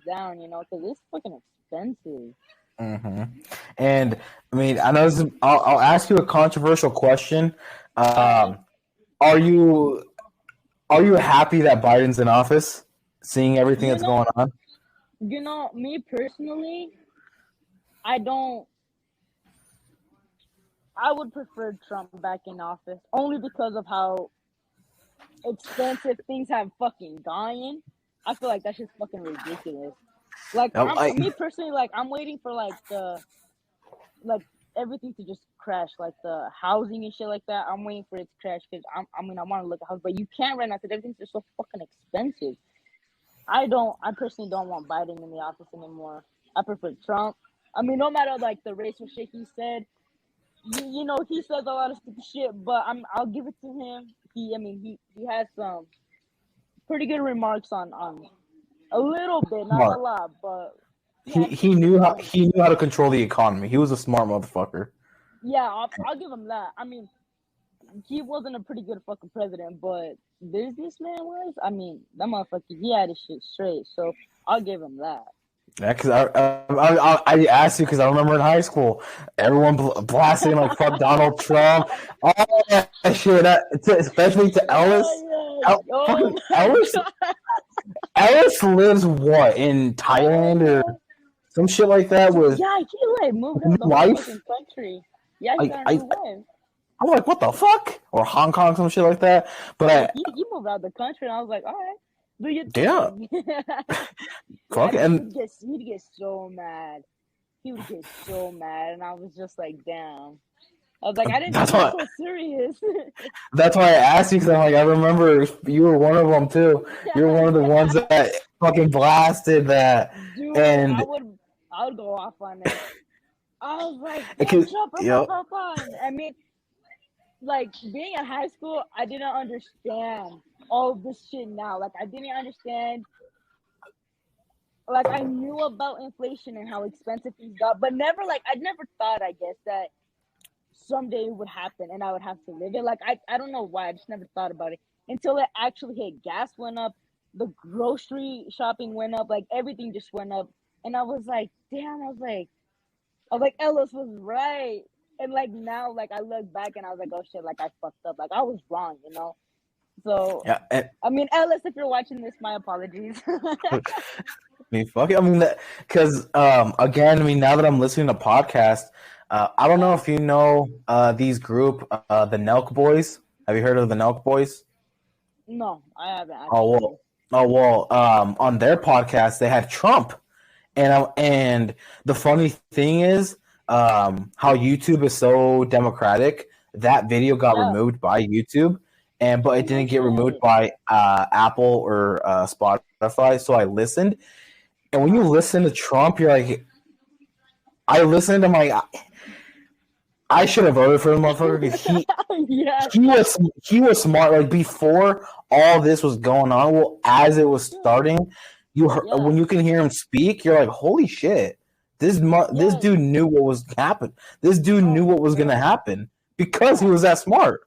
down, you know, because it's fucking expensive.
Mm-hmm. And I mean, I know I'll ask you a controversial question. Are you happy that Biden's in office, seeing everything that's going on?
You know, me personally, I would prefer Trump back in office only because of how expensive things have fucking gone. I feel like that's just fucking ridiculous. Like, me personally, like, I'm waiting for like everything to just crash, like the housing and shit like that. I'm waiting for it to crash because I want to look at house, but you can't right now because everything's just so fucking expensive. I personally don't want Biden in the office anymore. I prefer Trump. I mean, no matter like the racial shit he said, you know, he says a lot of stupid shit, but I'll give it to him. He has some pretty good remarks on a little bit, not a lot, but
he knew how to control the economy. He was a smart motherfucker.
Yeah, I'll give him that. I mean, he wasn't a pretty good fucking president, but businessman was. I mean, that motherfucker, he had his shit straight. So I'll give him that.
Yeah, because I asked you because I remember in high school, everyone blasting like fuck Donald Trump, all that shit, especially to Ellis. Ellis lives what in Thailand or some shit like that. With
he like moved out the whole fucking country. Yeah, he got a new wife.
I'm like, what the fuck? Or Hong Kong, some shit like that. But
he moved out the country, and I was like, all right.
Yeah. Fuck, and
he'd get so mad. He would get so mad, and I was just like, damn. I was like, I didn't know it was so serious.
That's why I asked you, because I'm like, I remember you were one of them too. You were one of the ones that fucking blasted that.
Dude,
and
I would go off on it. I was like, I mean, like, being in high school, I didn't understand all of this shit now. Like, I didn't understand. Like, I knew about inflation and how expensive things got, but I never thought, I guess, that someday it would happen and I would have to live it. Like, I don't know why. I just never thought about it until it actually hit. Gas went up. The grocery shopping went up. Like, everything just went up. And I was like, damn, I was like, Ellis was right. And like now, like I look back and I was like, oh shit, like I fucked up. Like I was wrong, you know? So,
yeah,
I mean, Ellis, if you're watching this, my apologies.
I mean, fuck it. I mean, because again, I mean, now that I'm listening to podcasts, I don't know if you know these group, the Nelk Boys. Have you heard of the Nelk Boys?
No, I haven't.
Oh well. On their podcast, they had Trump, and the funny thing is, how YouTube is so democratic. That video got removed by YouTube, but it didn't get removed by Apple or Spotify. So I listened, and when you listen to Trump, you're like, I listened to I should have voted for the motherfucker because he was smart. Like before all this was going on, well, as it was starting, when you can hear him speak, you're like, holy shit. This dude knew what was happening. This dude knew what was gonna happen because he was that smart.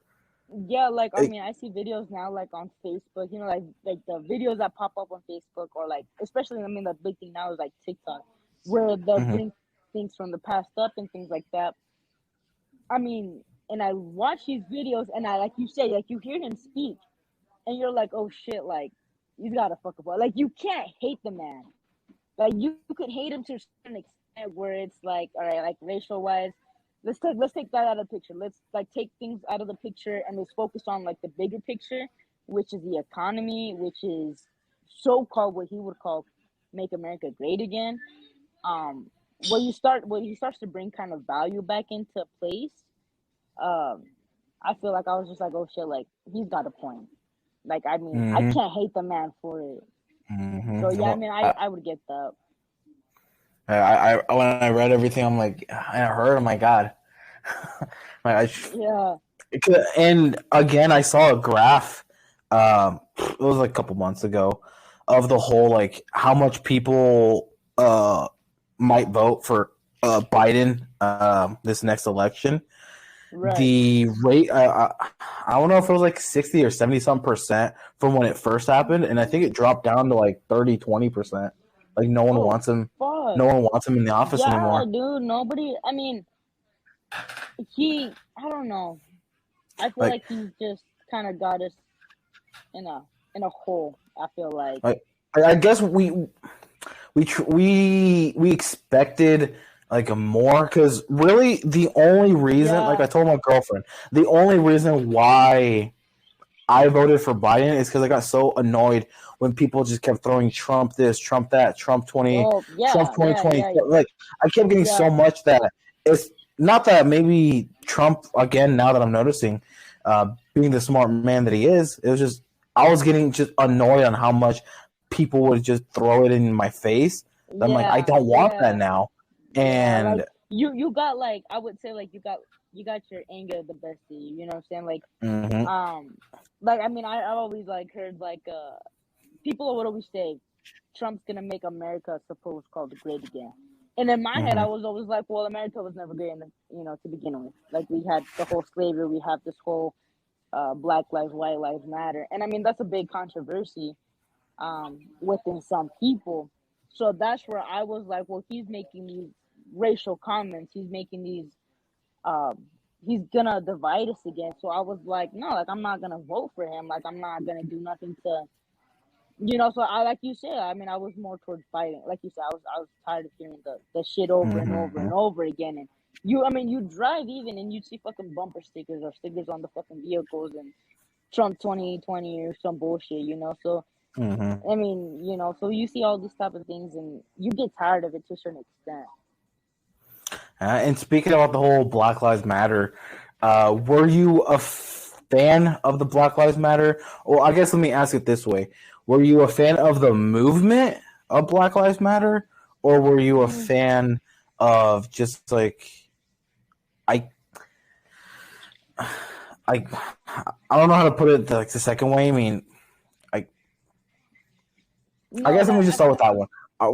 Yeah, like I mean, I see videos now, like on Facebook. You know, like the videos that pop up on Facebook, or like especially, I mean, the big thing now is like TikTok, where they'll bring things from the past up and things like that. I mean, and I watch these videos, and I, like you say, like you hear him speak, and you're like, oh shit, like you gotta fuck up. Like you can't hate the man. Like you could hate him to a certain extent, where it's like, all right, like racial wise, let's take that out of the picture. Let's like take things out of the picture and let's focus on like the bigger picture, which is the economy, which is so-called what he would call make America great again. When he starts to bring kind of value back into place, I feel like I was just like, oh shit, like he's got a point. Like I mean, I can't hate the man for it. So yeah, I mean, I would get that.
I when I read everything, I'm like, and I heard, oh my god,
yeah.
And again, I saw a graph. It was like a couple months ago of the whole like how much people might vote for Biden this next election.
Right.
The rate, I don't know if it was like 60 or 70 some percent from when it first happened, and I think it dropped down to like 30, 20%. Like no one wants him.
Fuck.
No one wants him in the office anymore.
Yeah, dude. Nobody. I mean, I don't know. I feel like he's just kind of got us in a hole. I feel like.
I guess we expected like more, because really the only reason, like I told my girlfriend, the only reason why I voted for Biden is because I got so annoyed when people just kept throwing Trump this, Trump that, Trump 2020. Like I kept getting so much that it's not that maybe Trump, again, now that I'm noticing, being the smart man that he is, it was just I was getting just annoyed on how much people would just throw it in my face. I'm like, I don't want that now. And
like, you got like, I would say like you got your anger the best of you. You know what I'm saying? Like like I mean I always like heard like people would always say Trump's gonna make America supposed called great again. And in my head I was always like, well, America was never great, to begin with. Like we had the whole slavery, we have this whole Black Lives, White Lives Matter. And I mean that's a big controversy within some people. So that's where I was like, well, he's making these racial comments. He's making these, he's gonna divide us again. So I was like, no, like I'm not gonna vote for him. Like I'm not gonna do nothing to, So I, like you said, I mean, I was more towards fighting. Like you said, I was tired of hearing the shit over and over and over again. And you drive even and you see fucking bumper stickers or stickers on the fucking vehicles and Trump 2020 or some bullshit, So. I mean, so you see all these type of things and you get tired of it to a certain extent.
And speaking about the whole Black Lives Matter, were you a fan of the Black Lives Matter? Or I guess let me ask it this way. Were you a fan of the movement of Black Lives Matter? Or were you a fan of just like, I don't know how to put it like the second way. I mean, I guess let me just start with that one.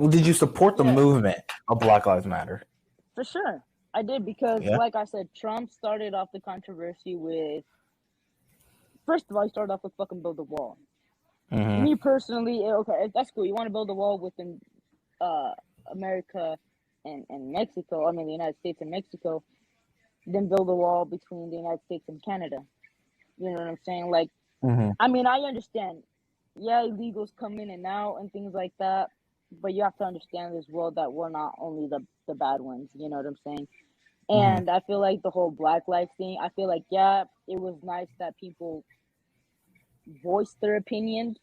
Did you support the movement of Black Lives Matter?
For sure. I did because, like I said, Trump started off the controversy with, first of all, he started off with fucking build a wall. Me personally, okay, that's cool. You want to build a wall within America and Mexico, I mean the United States and Mexico, then build a wall between the United States and Canada. You know what I'm saying? Like, I mean, I understand. Yeah, illegals come in and out and things like that, but you have to understand as well that we're not only the bad ones, you know what I'm saying? And I feel like the whole Black Lives thing, I feel like, it was nice that people voiced their opinions,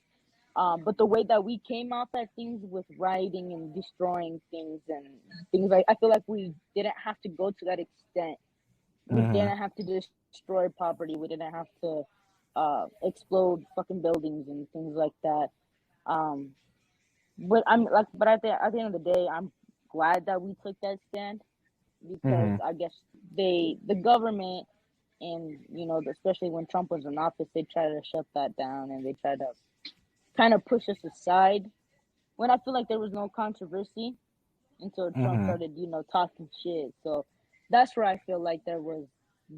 but the way that we came out at things with rioting and destroying things and things like, I feel like we didn't have to go to that extent. We didn't have to destroy property. We didn't have to explode fucking buildings and things like that. But at the end of the day, I'm glad that we took that stand because I guess the government and especially when Trump was in office, they tried to shut that down and they tried to kind of push us aside. When I feel like there was no controversy until Trump started, talking shit. So that's where I feel like there was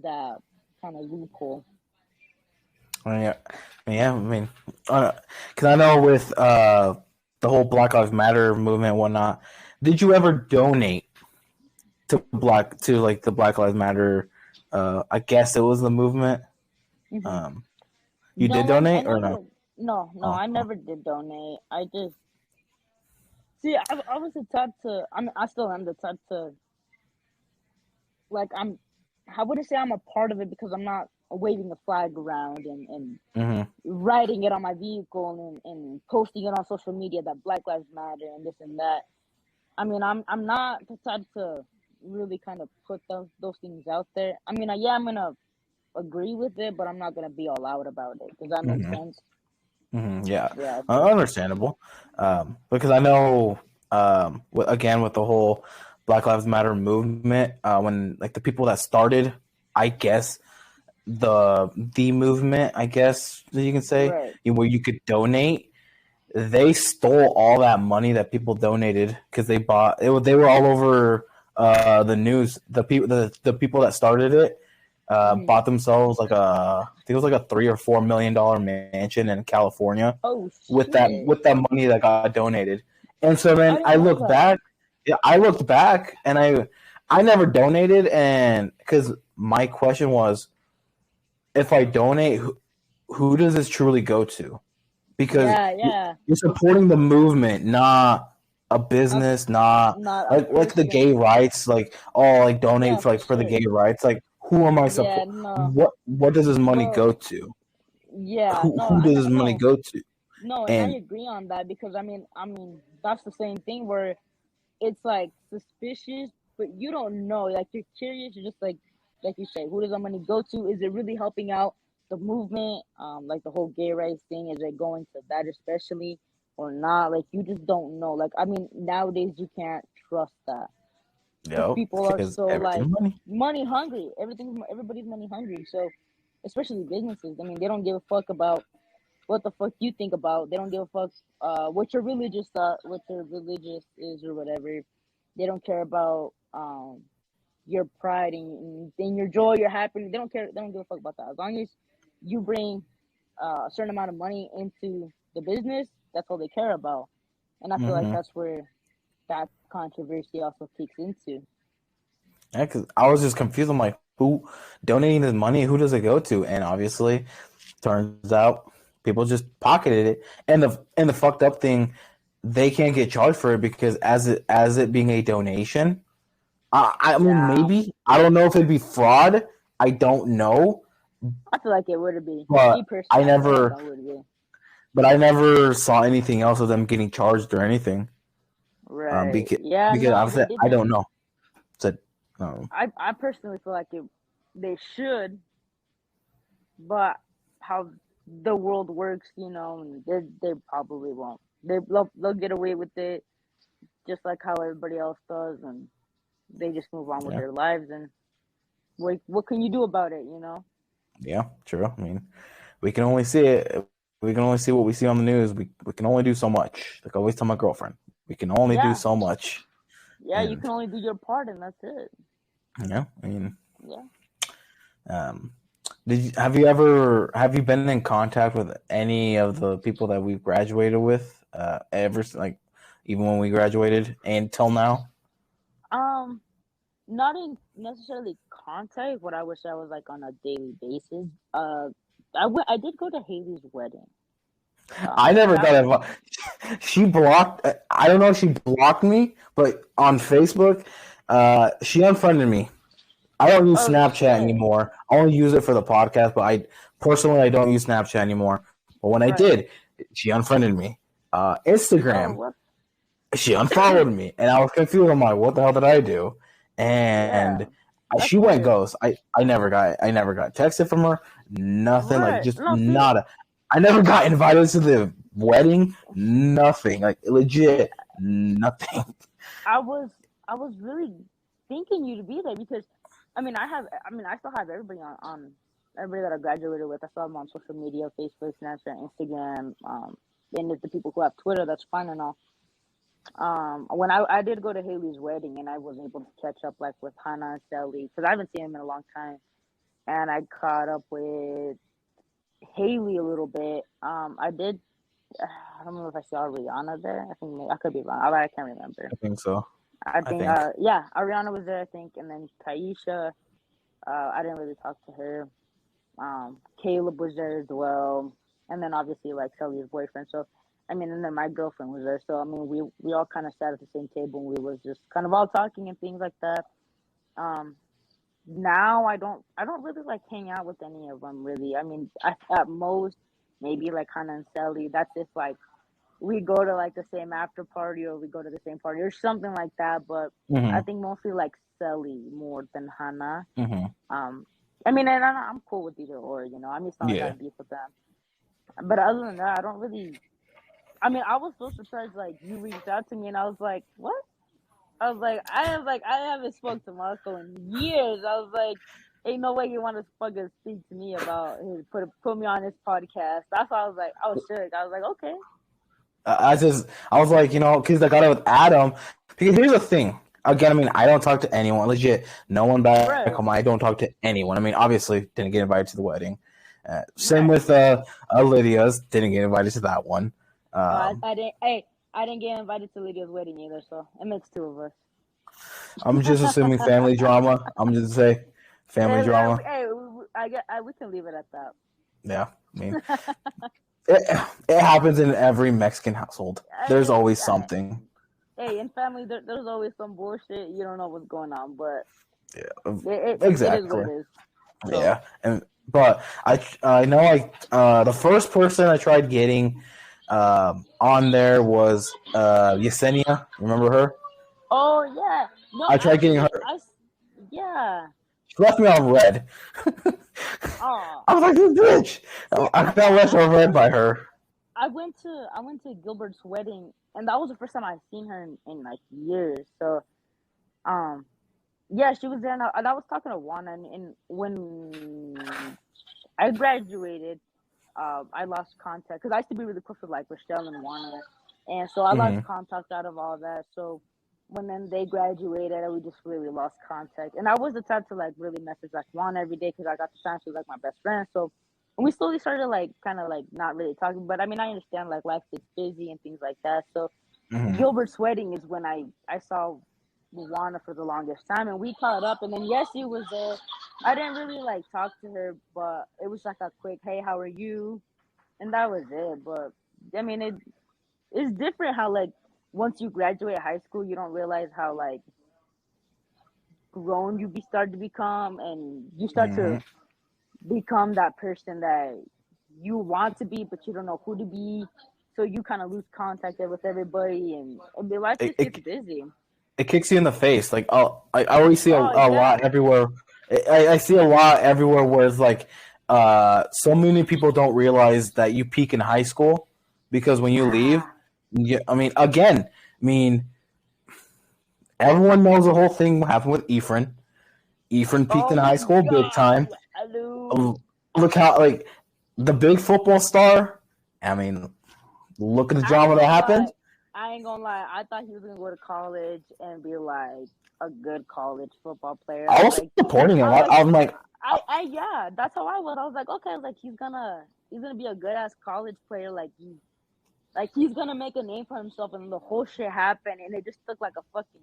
that kind of loophole.
Yeah. I mean, because I know with the whole Black Lives Matter movement and whatnot, did you ever donate to the Black Lives Matter? I guess it was the movement. You did donate or no?
No, I never did donate. I just see. I was the type to. I mean, I still am the type to. Like I wouldn't say I'm a part of it because I'm not waving the flag around and writing it on my vehicle and posting it on social media that Black Lives Matter and this and that. I mean, I'm not the type to really kind of put those things out there. I mean, I'm gonna agree with it, but I'm not gonna be all out about it. Does that make sense?
Yeah. Understandable. Because I know, again, with the whole Black Lives Matter movement, when like the people that started, I guess the movement, I guess that you can say,
right,
where you could donate. they stole all that money that people donated because they bought it. They were all over the news. The people that started it bought themselves like I think it was like a $3 or $4 million mansion in California
Oh
with
shit!
that money that got donated. And so
I
then
didn't
I
know
looked
that.
back. Yeah, I looked back and I never donated, and because my question was, if I donate, who does this truly go to? Because
Yeah.
you're supporting the movement, not a
Not
business, not
not a
like the gay
person.
rights, like like
Yeah,
donate
for
for the
sure.
gay rights. Like who am I
Yeah,
support?
no.
What does this money
Well,
go to?
yeah, no,
Who does this money
no,
go to?
no, and I
And
agree on that because I mean that's the same thing where it's like suspicious, but you don't know. Like you're curious. You're just like you say, who does the money go to? Is it really helping out the movement? Like the whole gay rights thing, is it going to that especially or not? Like you just don't know. Like I mean, nowadays you can't trust that because people are
because
so like
everything money.
money hungry. Everybody's money hungry. So especially businesses. I mean, they don't give a fuck about what the fuck you think about. They don't give a fuck what your religious is or whatever. They don't care about your pride and your joy, your happiness. They don't care. They don't give a fuck about that. As long as you bring a certain amount of money into the business, that's all they care about. And I feel like
Hmm.
that's where that controversy also kicks into.
Yeah, because I was just confused. I'm like, who donating this money? Who does it go to? And obviously, turns out people just pocketed it. And the fucked up thing, they can't get charged for it because as it being a donation. I mean,
Yeah,
maybe I don't know if it'd be fraud. I don't know,
I feel like it would be. Me
but
personally, I feel like that would be.
I never saw anything else of them getting charged or anything.
Right.
Because
Yeah, no, they
obviously I
didn't.
don't know. So, um,
I personally feel like they should, but how the world works, they probably won't. They'll get away with it just like how everybody else does, and they just move on with
yeah,
their lives. And what can you do about it?
yeah, true. I mean, we can only see it. We can only see what we see on the news. We can only do so much. Like I always tell my girlfriend, we can only do
Yeah,
so much.
yeah. You
And
can only do your part, and that's it.
yeah, I mean,
Yeah.
um, have you been in contact with any of the people that we've graduated with ever like even when we graduated until now?
Um, Not in necessarily contact, but I wish I was like on a daily basis. I did go to Haley's wedding.
I never
That
got involved. She blocked. I don't know if she blocked me, but on Facebook, she unfriended me. I don't use
Oh
Snapchat
shit!
anymore. I only use it for the podcast, but I don't use Snapchat anymore. But when I
Right.
did, she unfriended me.
Oh
Instagram,
what?
she unfollowed me, and I was confused. I'm like, what the hell did I do? And
Yeah, that's
she went
weird.
ghost. I never got texted from her. Nothing. Like
Right.
just
No, see,
not a. I never got invited to the wedding. Nothing. Like legit nothing.
I was I was really thinking you to be there because, I still have everybody on everybody that I graduated with. I saw them on social media, Facebook, Snapchat, Instagram. And if the people who have Twitter, that's fine and all. When I did go to Haley's wedding and I was able to catch up like with Hannah and Sally because I haven't seen him in a long time, and I caught up with Haley a little bit. I did. I don't know if I saw Rihanna there. I think I could be wrong. I can't remember.
I think so.
I
I
think
think.
yeah, Ariana was there. I think, and then Kaisha. I didn't really talk to her. Caleb was there as well, and then obviously like Sally's boyfriend. So, and then my girlfriend was there. So, we all kind of sat at the same table and we was just kind of all talking and things like that. Um, Now I don't really like hang out with any of them really. At most maybe like Hannah and Sally. That's if like we go to like the same after party or we go to the same party or something like that. But I
Hmm.
think mostly like Sally more than Hannah.
Hmm.
Um, and I'm cool with either or. It's not like I
Yeah.
have beef with them. But other than that, I don't really. I was so surprised. Like you reached out to me, and I was like, "What?" I haven't spoken to Marco in years. I was like, "Ain't no way you want to fucking speak to me about put me on his podcast." That's why I was like, "Oh shit!" I was like, "Okay."
I was like, because I got it with Adam. Because here's the thing. Again, I mean, I don't talk to anyone. Legit, no one back
Right.
home. I don't talk to anyone. I mean, obviously, didn't get invited to the wedding. Same
Right.
with Lydia's. Didn't get invited to that one.
No,
Um,
I didn't. Hey, I didn't get invited to Lydia's wedding either, so it makes two of us.
I'm just assuming family drama. I'm just say family drama.
We can leave it at that.
Yeah, I mean, it happens in every Mexican household. There's always something.
Hey, in family, there's always some bullshit. You don't know what's going on, but
Yeah,
it is what
exactly.
it is. So.
Yeah, but I know the first person I tried getting on there was Yesenia. Remember her?
Oh yeah, no,
I tried getting her.
Yeah.
She left me on red.
Oh.
I was like, this bitch. I got left on red by her.
I went to Gilbert's wedding, and that was the first time I've seen her in like years. So, yeah, she was there, and I was talking to Juan, and when I graduated, I lost contact because I used to be really close with like Rochelle and Juana, and so I lost contact out of all that. So when then they graduated, we just really lost contact, and I was the type to like really message like Juana every day because I got the chance. She was like my best friend, so. And we slowly started like kind of like not really talking, but I mean I understand like life gets busy and things like that. So Gilbert's wedding is when I saw Luana for the longest time, and we caught up. And then yes, she was there. I didn't really like talk to her, but it was like a quick "Hey, how are you?" and that was it. But I mean it's different how like once you graduate high school, you don't realize how like grown you start to become, and you start to become that person that you want to be, but you don't know who to be. So you kind of lose contact with everybody, and life
It,
just gets
it,
busy.
it kicks you in the face. Like, oh, I always see
Oh
a
yeah,
lot everywhere. I see a lot everywhere where it's like, so many people don't realize that you peak in high school because when you leave, I mean, again, I mean, everyone knows the whole thing happened with Ephraim. Ephraim peaked
oh
in
my
high school big
god,
time.
hello.
Look how like the big football star. I mean, look at the
I ain't
drama that
gonna lie.
happened.
I ain't gonna lie. I thought he was gonna go to college and be like a good college football player.
I was supporting him. I was like,
Yeah, that's how I was. I was like, okay, I was like, he's gonna be a good ass college player. Like he's gonna make a name for himself, and the whole shit happened, and it just took like a fucking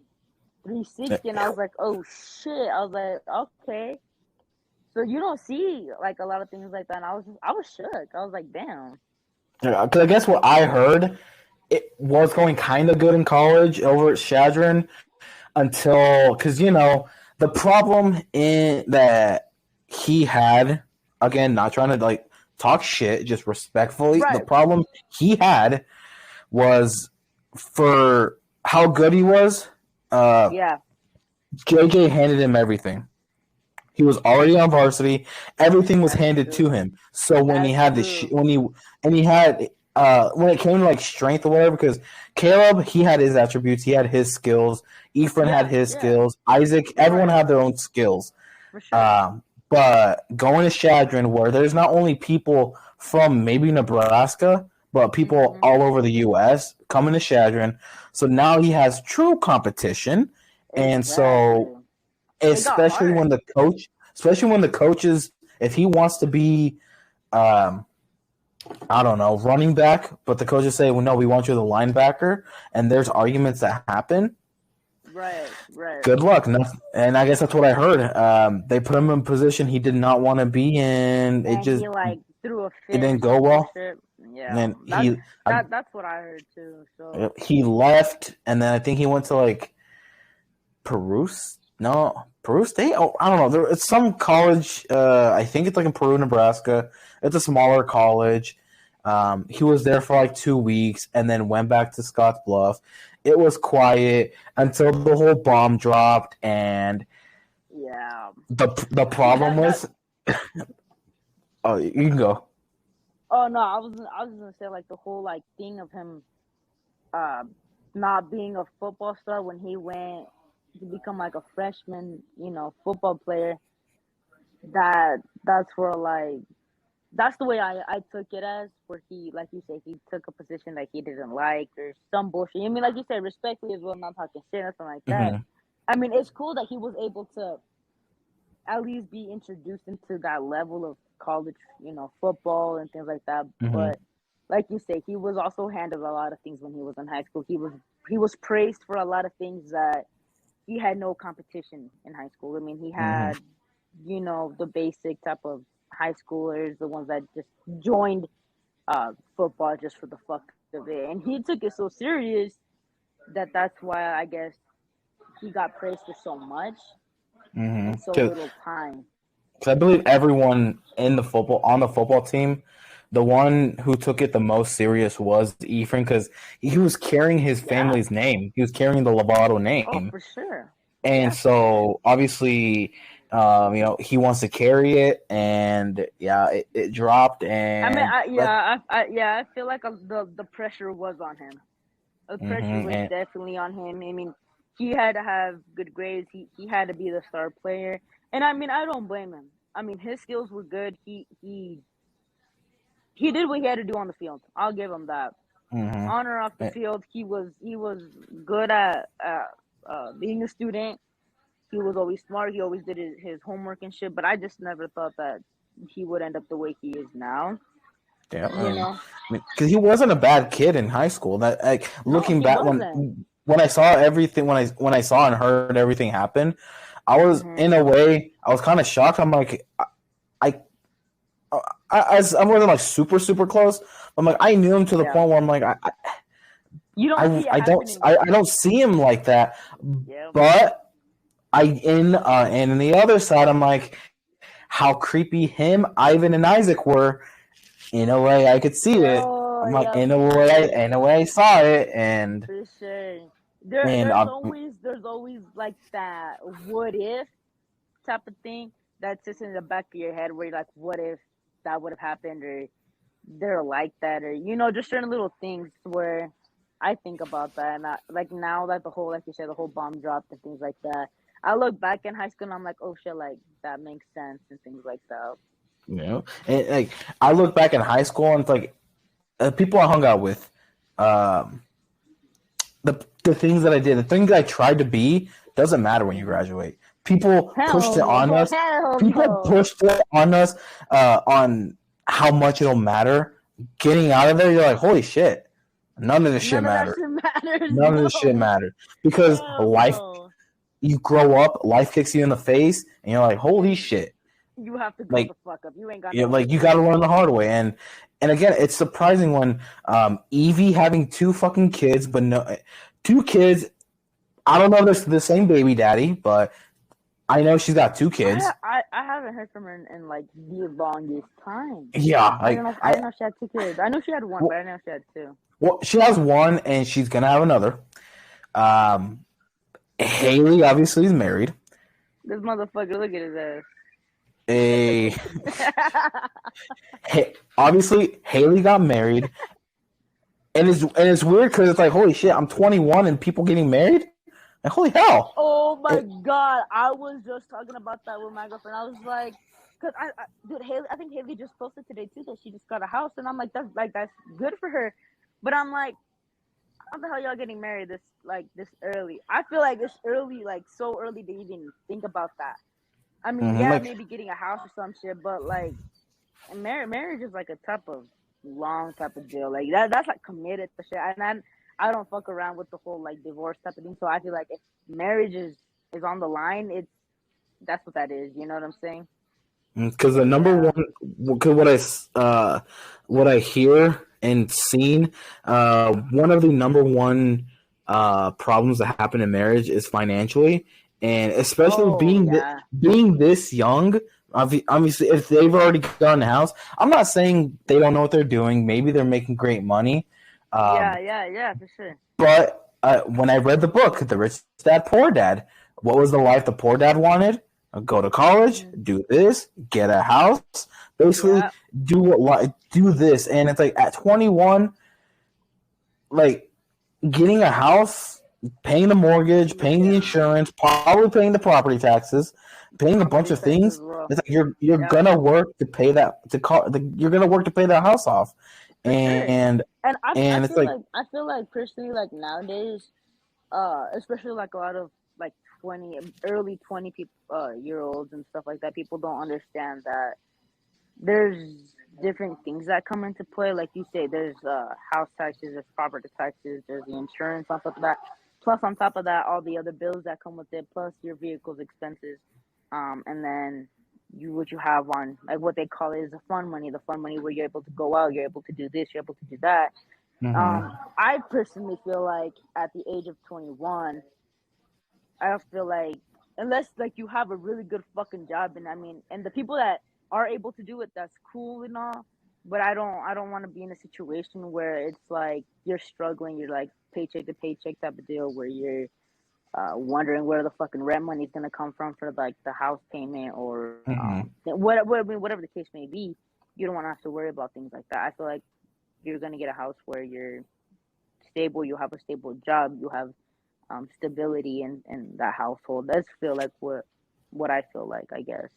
360, and I was like, oh shit. I was like, okay. So you don't see like a lot of things like that, and I was shook. I was like, damn.
because I guess what I heard, it was going kind of good in college over at Shadron until because the problem in that he had, again, not trying to like talk shit, just respectfully. The
Right.
problem he had was for how good he was.
Yeah.
JJ handed him everything. He was already on varsity. Everything was
That's
handed to
true.
him. So when he
That's
had
true.
when it came to like strength or whatever, because Caleb, he had his attributes, he had his skills. Ephraim had his skills. Isaac, everyone
Right.
had their own skills.
For sure.
But going to Shadron, where there's not only people from maybe Nebraska, but people all over the U.S. coming to Shadron. So now he has true competition, and so
It got
especially
hard.
when the coaches, if he wants to be, I don't know, running back, but the coaches say, well, no, we want you the linebacker, and there's arguments that happen.
Right.
Good luck. And I guess that's what I heard. They put him in a position he did not want to be in.
And he like threw a fit.
It didn't go well.
Yeah.
And then
that's what I heard too. So
he left, and then I think he went to like Peru State. Oh, I don't know. It's some college. I think it's like in Peru, Nebraska. It's a smaller college. He was there for like 2 weeks, and then went back to Scottsbluff. It was quiet until the whole bomb dropped, and
yeah.
the problem was. Oh, you can go.
Oh no, I was gonna say like the whole like thing of him, not being a football star when he went to become like a freshman, football player. That's where like that's the way I took it as, where he, like you say, he took a position that he didn't like or some bullshit. I mean, like you said, respectfully as well, not talking shit, nothing like that.
Mm-hmm.
I mean, it's cool that he was able to at least be introduced into that level of college, football and things like that.
Mm-hmm.
But like you say, he was also handled a lot of things when he was in high school. He was praised for a lot of things that he had no competition in high school. I mean, he
Mm-hmm.
had, the basic type of high schoolers, the ones that just joined football just for the fuck of it. And he took it so serious that that's why I guess he got praised for so much in so
Mm-hmm.
little time.
Because I believe everyone on the football team, the one who took it the most serious was Ephraim, because he was carrying his
Yeah.
family's name. He was carrying the Lovato
Oh,
name,
for sure.
and
Yeah, for sure.
so obviously, he wants to carry it, and yeah, it dropped,
I mean,
and
I feel like the pressure was on him. The pressure
mm-hmm,
was definitely on him. I mean, he had to have good grades. He had to be the star player, and I mean, I don't blame him. I mean, his skills were good. He did what he had to do on the field. I'll give him that.
mm-hmm.
On or off the field, he was good at being a student. He was always smart. He always did his homework and shit. But I just never thought that he would end up the way he is now.
Yeah,
You know?
because he wasn't a bad kid in high school. That, like,
No,
looking
he
back
wasn't.
when I saw everything, when I saw and heard everything happen, I was
Mm-hmm.
in a way I was kind of shocked. I'm like, I I wasn't like super close. I'm like, I knew him to the
Yeah.
point where I'm like,
You don't see it
I don't
happening.
I don't see him like that.
Yeah.
But and in the other side, I'm like, how creepy him, Ivan, and Isaac were. In a way, I could see it.
Oh,
I'm like,
yeah,
in
for
a way, I saw it, and
sure. For sure.
and
There's always like that what if type of thing that sits in the back of your head where you're like, what if that would have happened, or they're like that, or just certain little things where I think about that, and like now that the whole, like you said, the whole bomb dropped and things like that. I look back in high school and I'm like, oh shit, like that makes sense and things like that.
and like I look back in high school and it's like people I hung out with, um, the things that I did, the things that I tried to be, doesn't matter when you graduate. People pushed it on us. People pushed it on us on how much it'll matter. Getting out of there, you're like, holy shit, none of this shit matters. None of this shit matters because life. You grow up, life kicks you in the face, and you're like, holy shit.
You have to grow the fuck up. You ain't got.
Like you got to learn the hard way, and again, it's surprising when Evie having two fucking kids, but no, two kids. I don't know if they're the same baby daddy, but I know she's got two kids.
I haven't heard from her in like the longest time.
Yeah,
I don't know if she had two kids. I know she had one, but I know she had two.
Well, she has one, and she's gonna have another. Haley obviously is married.
This motherfucker, look at his
ass. Obviously, Haley got married, and it's weird because it's like, holy shit, I'm 21 and people getting married. Like, holy hell!
Oh my god, I was just talking about that with my girlfriend. I was like, because dude, Haley, I think Haley just posted today too that she just got a house, and I'm like, that's good for her, but I'm like, how the hell y'all getting married this early? I feel like it's early, like so early to even think about that. I mean, maybe getting a house or some shit, but like, marriage is like a long type of deal. Like that's like committed to shit, and I don't fuck around with the whole like divorce type of thing. So I feel like if marriage is on the line, that's what that is. You know what I'm saying?
Because the number one, what I hear and seen, one of the number one problems that happen in marriage is financially, and especially being this young. Obviously, if they've already gotten a house, I'm not saying they don't know what they're doing. Maybe they're making great money.
Yeah, for sure.
But when I read the book, The Rich Dad Poor Dad, what was the life the poor dad wanted? Go to college, do this, get a house, basically do this. And it's like at 21, like getting a house paying the mortgage, paying the insurance, probably paying the property taxes, paying a bunch
Property
of
taxes as
things.
well.
It's like you're
Yeah,
gonna work to pay that you're gonna work to pay that house off,
for sure.
and
And I
it's like
I feel like personally like nowadays, especially like a lot of like 20 early 20 people year olds and stuff like that, people don't understand that there's different things that come into play. Like you say, there's house taxes, there's property taxes, there's the insurance on top of that. Plus, on top of that, all the other bills that come with it, plus your vehicle's expenses, and then what you have on like what they call it is the fun money. The fun money where you're able to go out, you're able to do this, you're able to do that.
mhm.
I personally feel like at the age of 21, I feel like unless like you have a really good fucking job, and I mean, and the people that are able to do it, that's cool and all. But I don't want to be in a situation where it's like you're struggling, you're like paycheck to paycheck type of deal, where you're wondering where the fucking rent money is gonna come from for like the house payment or
Mhm.
I mean, whatever the case may be. You don't want to have to worry about things like that. I feel like you're gonna get a house where you're stable, you have a stable job, you have stability in that household. That's feel like what I feel like, I guess.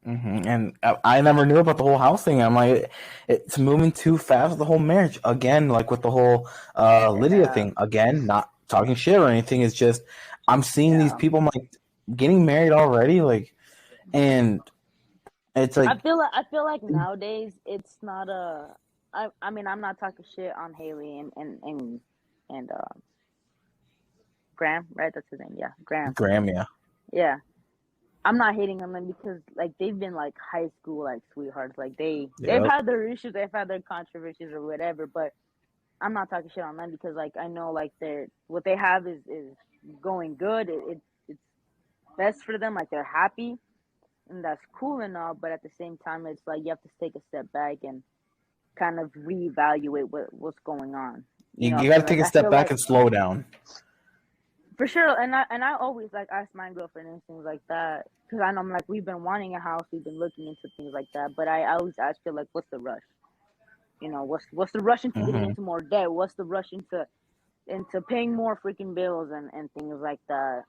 And I never knew about the whole house thing. I'm like, it's moving too fast with the whole marriage. Again, like with the whole Lydia
Yeah,
thing. Again, not talking shit or anything. It's just I'm seeing these
yeah.
people. I'm like getting married already. Like, and it's like,
I feel like nowadays it's not a. I mean I'm not talking shit on Haley and Graham, right? That's his name. Yeah, Graham.
Graham, yeah.
Yeah. I'm not hating on them because like they've been like high school like sweethearts. Like they've
Yep.
had their issues, they've had their controversies or whatever, but I'm not talking shit on them because like I know like they're what they have is going good. It's best for them. Like they're happy and that's cool and all. But at the same time, it's like you have to take a step back and kind of reevaluate what's going on. You know
You
what I'm
got to
saying?
take
Like
a
I
step
feel
back
like
and slow down.
for sure, and I always like ask my girlfriend and things like that because I know I'm like we've been wanting a house, we've been looking into things like that. But I always ask her like, what's the rush? You know, what's the rush into getting
Hmm.
into more debt? What's the rush into paying more freaking bills and things like that.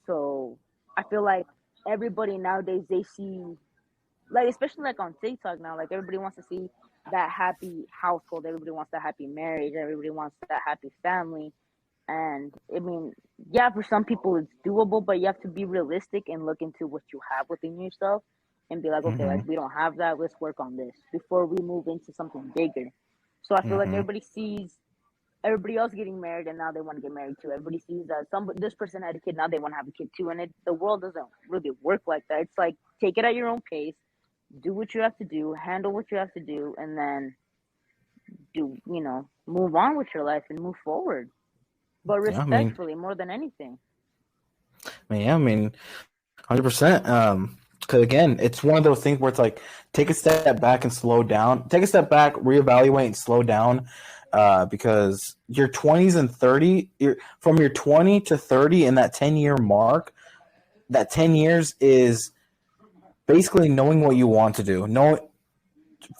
So I feel like everybody nowadays they see like especially like on TikTok now, like everybody wants to see that happy household, everybody wants that happy marriage, everybody wants that happy family. And I mean, yeah, for some people it's doable, but you have to be realistic and look into what you have within yourself and be like, okay, like
Hmm.
we don't have that, let's work on this before we move into something bigger. So I feel like
Hmm.
everybody sees everybody else getting married and now they want to get married too. Everybody sees that this person had a kid, now they want to have a kid too. And the world doesn't really work like that. It's like take it at your own pace, do what you have to do, handle what you have to do, and then move on with your life and move forward. But
Yeah, I mean,
respectfully more than anything.
yeah, I mean, 100%. Because again, it's one of those things where it's like take a step back and slow down. Take a step back, reevaluate, and slow down. Because your 20s and 30, from your 20 to 30 in that 10-year mark, that 10 years is basically knowing what you want to do,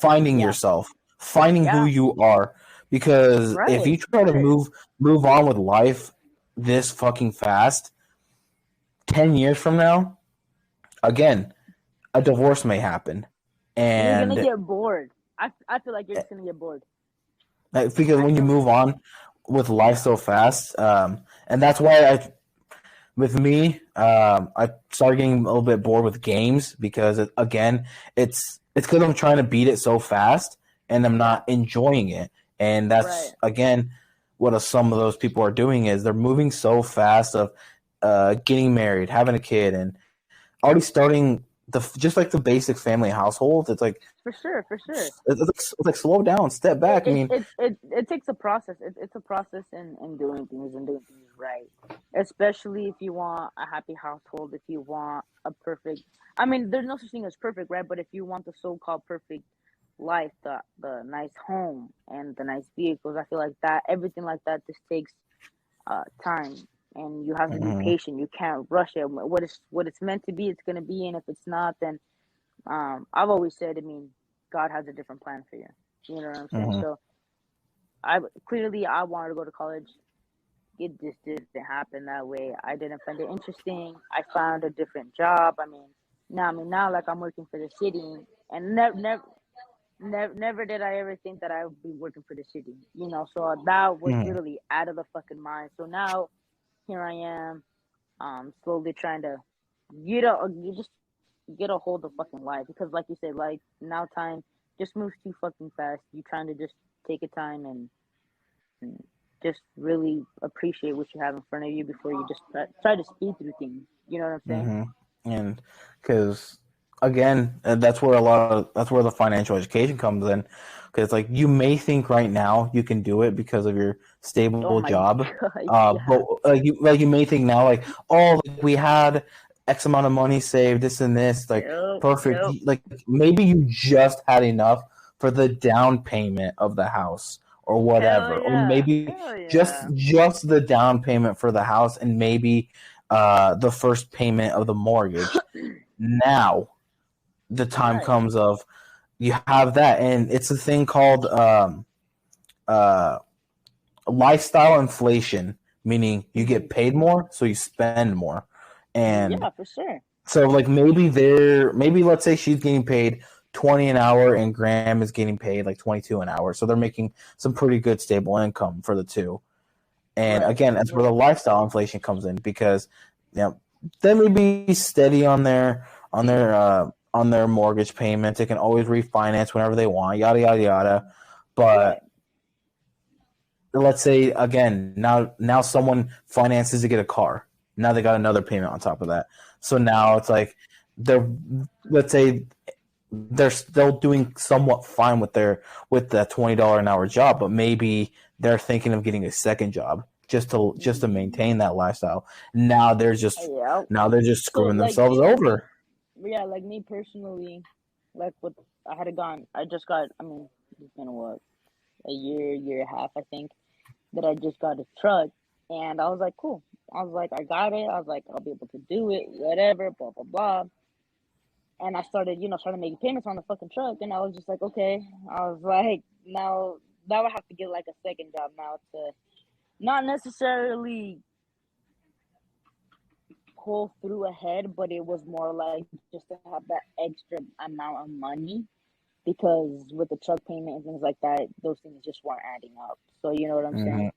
finding
Yeah.
yourself, finding who
Yeah.
you are. Because if
Right.
you try to move on with life this fucking fast, 10 years from now, again, a divorce may happen.
You're gonna
And
get bored. I feel like you're just gonna get bored.
it's because
I
when you
feel
move on with life
yeah.
so fast, and that's why with me, I started getting a little bit bored with games because again, it's because I'm trying to beat it so fast and I'm
Yeah.
not enjoying it. And
Right.
that's again what some of those people are doing is they're moving so fast of getting married, having a kid, and already starting just like the basic family households. It's like
For sure, for sure.
it's like slow down, step back. I mean,
It takes a process. It's a process in doing things and doing things right. Especially if you want a happy household, if you want a perfect. I mean, there's no such thing as perfect, right? But if you want the so-called perfect life, the nice home and the nice vehicles, I feel like that everything like that just takes time, and you have to be
mhm,
patient. You can't rush it. What it's meant to be, it's gonna be, and if it's not, then I've always said, I mean, God has a different plan for you. You know what I'm saying?
mhm,
So I clearly I wanted to go to college. it just didn't happen that way. I didn't find it interesting. I found a different job. Now like I'm working for the city, and never did I ever think that I would be working for the city. So that was
Mhm.
literally out of the fucking mind. So now here I am, slowly trying to you just get a hold of fucking life, because like you said, like now time just moves too fucking fast. You trying to just take your time and just really appreciate what you have in front of you before you just try to speed through things. You know what I'm saying?
And because again, that's where the financial education comes in. Because like you may think right now you can do it because of your
Oh
stable
my
job,
god,
but
yeah.
you may think now like, oh, like, we had X amount of money saved, this and this, like perfect.
Yep.
Like maybe you just had enough for the down payment of the house or
Hell
whatever, or
yeah.
maybe
Hell
just
yeah.
just the down payment for the house, and maybe the first payment of the mortgage. Now the time
Right.
comes of you have that, and it's a thing called uh, lifestyle inflation, meaning you
Hmm.
get paid more, so you spend more. And
Yeah, for sure.
so, like maybe let's say she's getting paid 20 an hour, and Graham is getting paid like 22 an hour, so they're making some pretty good stable income for the two. And
Right.
again, that's where the lifestyle inflation comes in, because they may be steady on their mortgage payments. They can always refinance whenever they want, yada yada yada.
Right.
But let's say again, now someone finances to get a car. Now they got another payment on top of that. So now it's like they're let's say they're still doing somewhat fine with the $20 an hour job, but maybe they're thinking of getting a second job just to maintain that lifestyle. Now
Yeah.
now they're just
So
screwing
like
themselves
me,
over.
yeah, like me personally, like what I just got. It's been what, a year and a half, I think, that I just got a truck, and I was like, cool. I was like, I got it. I was like, I'll be able to do it, whatever, blah blah blah. And I started making payments on the fucking truck, and I was just like, okay. I was like, now I have to get like a second job now to not necessarily pull through ahead, but it was more like just to have that extra amount of money, because with the truck payment and things like that, those things just weren't adding up. So you know what I'm saying?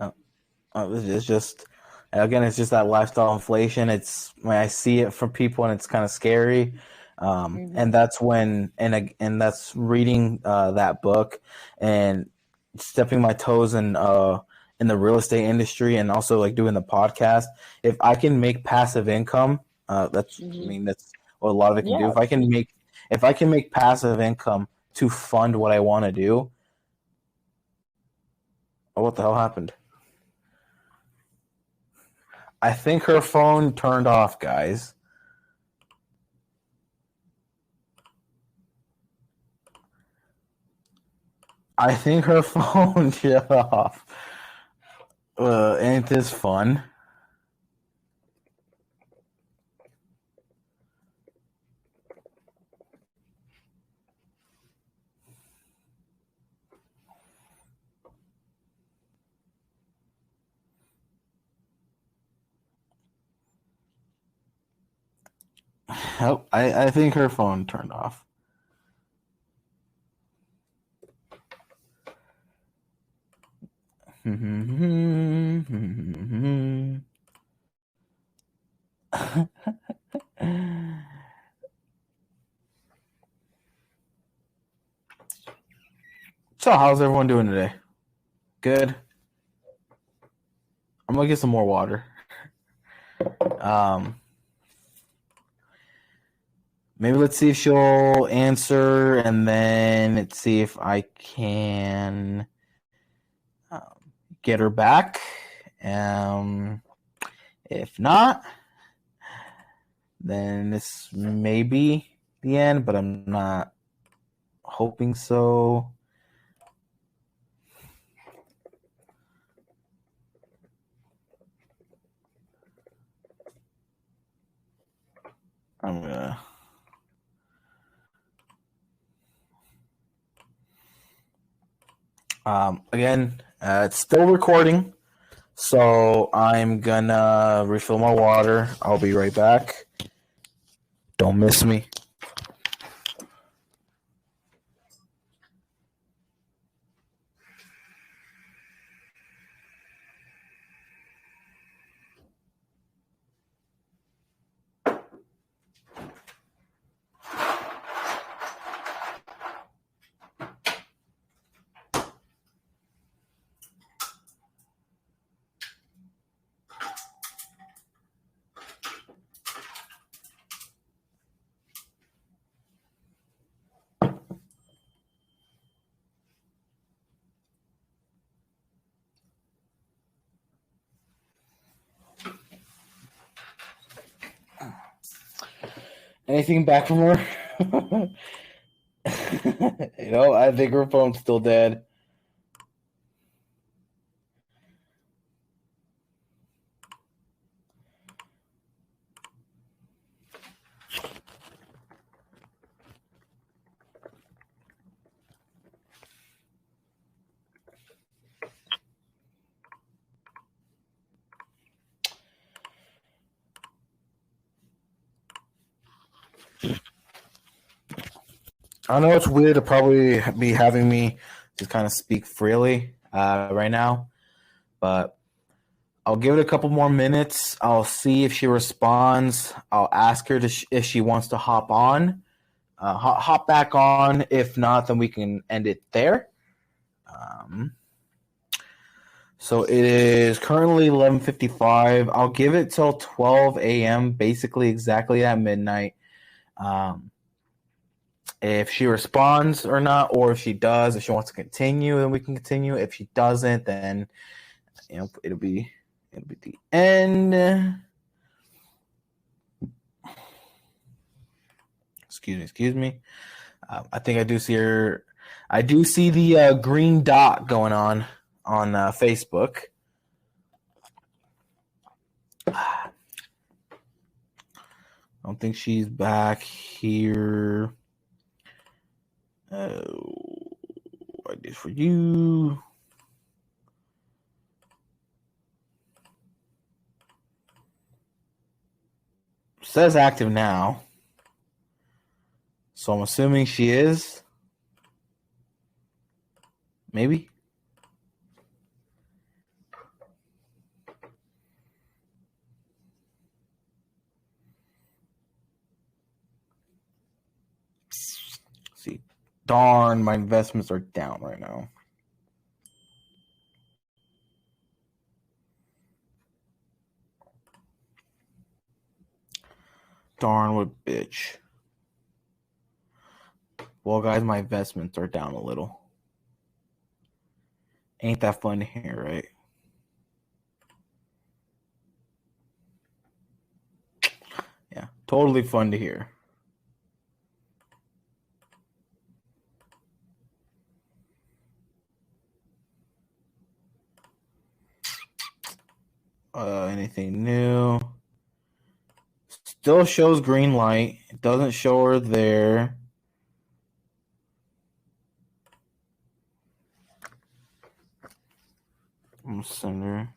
Mm-hmm. It's just again, it's just that lifestyle inflation. It's when I see it from people, and it's kind of scary. And
Mhm.
that's when and that's reading that book and stepping my toes in the real estate industry, and also like doing the podcast. If I can make passive income,
Mhm.
that's what a lot of it can do.
Yeah.
If I can make passive income to fund what I want to do. Oh, what the hell happened? I think her phone turned off, guys. I think her phone shut off. Ain't this fun? Oh, I think her phone turned off. So, how's everyone doing today? Good. I'm gonna get some more water. Um, Maybe let's see if she'll answer, and then let's see if I can get her back. Um, if not, then this may be the end, but I'm not hoping so. I'm gonna. Again, It's still recording, so I'm gonna refill my water. I'll be right back. Don't miss me. Anything back from her? I think her phone's still dead. I know it's weird to probably be having me just kind of speak freely right now, but I'll give it a couple more minutes. I'll see if she responds. I'll ask her if she wants to hop on, hop back on. If not, then we can end it there. So it is currently 11:55. I'll give it till 12 a.m., basically exactly at midnight. If she responds or not, or if she does, if she wants to continue, then we can continue. If she doesn't, then it'll be the end. Excuse me. I think I do see her. I do see the green dot going on Facebook. I don't think she's back here. Oh, I did for you. Says active now. So I'm assuming she is. Maybe. See. Darn, my investments are down right now. Darn, what bitch. Well, guys, my investments are down a little. Ain't that fun to hear, right? Yeah, totally fun to hear. Anything new? Still shows green light. It doesn't show her there. I'm gonna send her.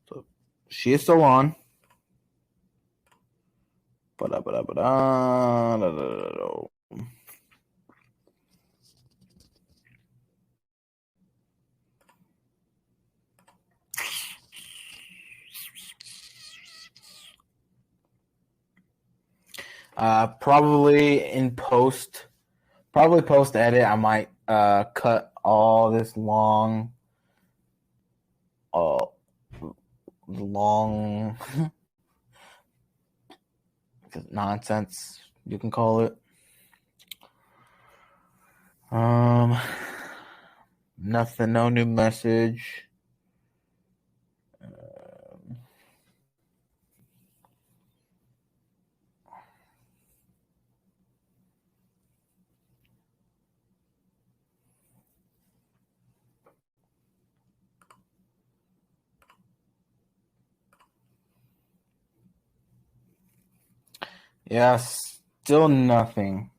So she is still on. Probably post edit, I might cut all this long nonsense, you can call it. Nothing, no new message. Yeah, still nothing.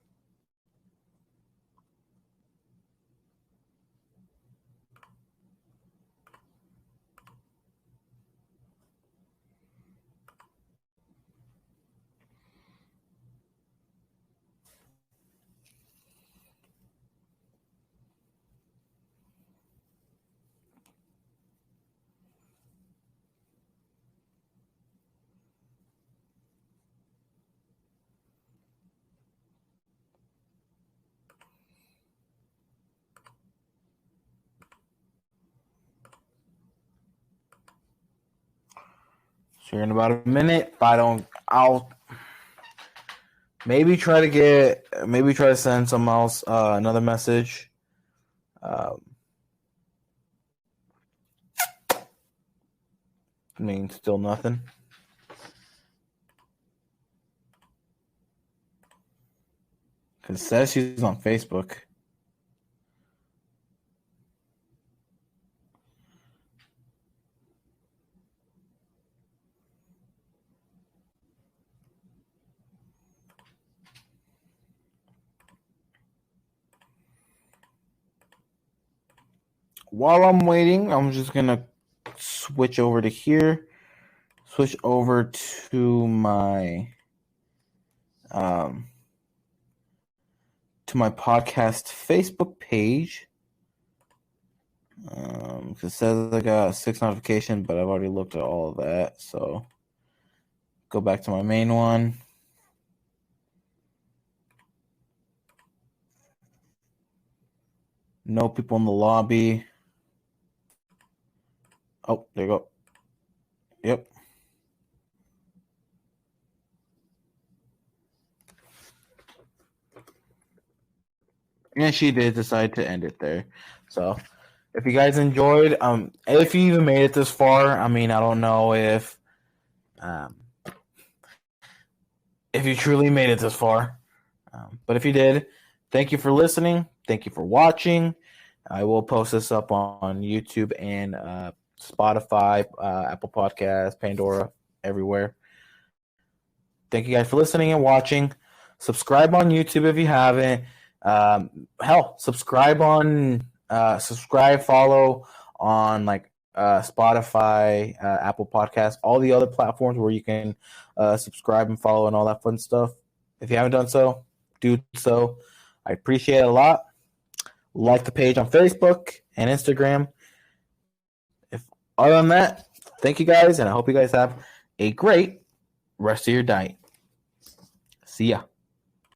So here in about a minute. If I don't, I'll maybe try to send someone else another message. I mean, still nothing. Because it says she's on Facebook. While I'm waiting, I'm just gonna switch over to here. Switch over to my podcast Facebook page. It says I got 6 notifications, but I've already looked at all of that. So go back to my main one. No people in the lobby. Oh, there you go. Yep. And she did decide to end it there. So if you guys enjoyed, if you even made it this far, I mean, I don't know if you truly made it this far. But if you did, thank you for listening. Thank you for watching. I will post this up on YouTube and Spotify, Apple Podcasts, Pandora, everywhere. Thank you guys for listening and watching. Subscribe on YouTube if you haven't. Subscribe, follow on like Spotify, Apple Podcasts, all the other platforms where you can subscribe and follow and all that fun stuff. If you haven't done so, do so. I appreciate it a lot. Like the page on Facebook and Instagram. Other than that, thank you guys, and I hope you guys have a great rest of your night. See ya.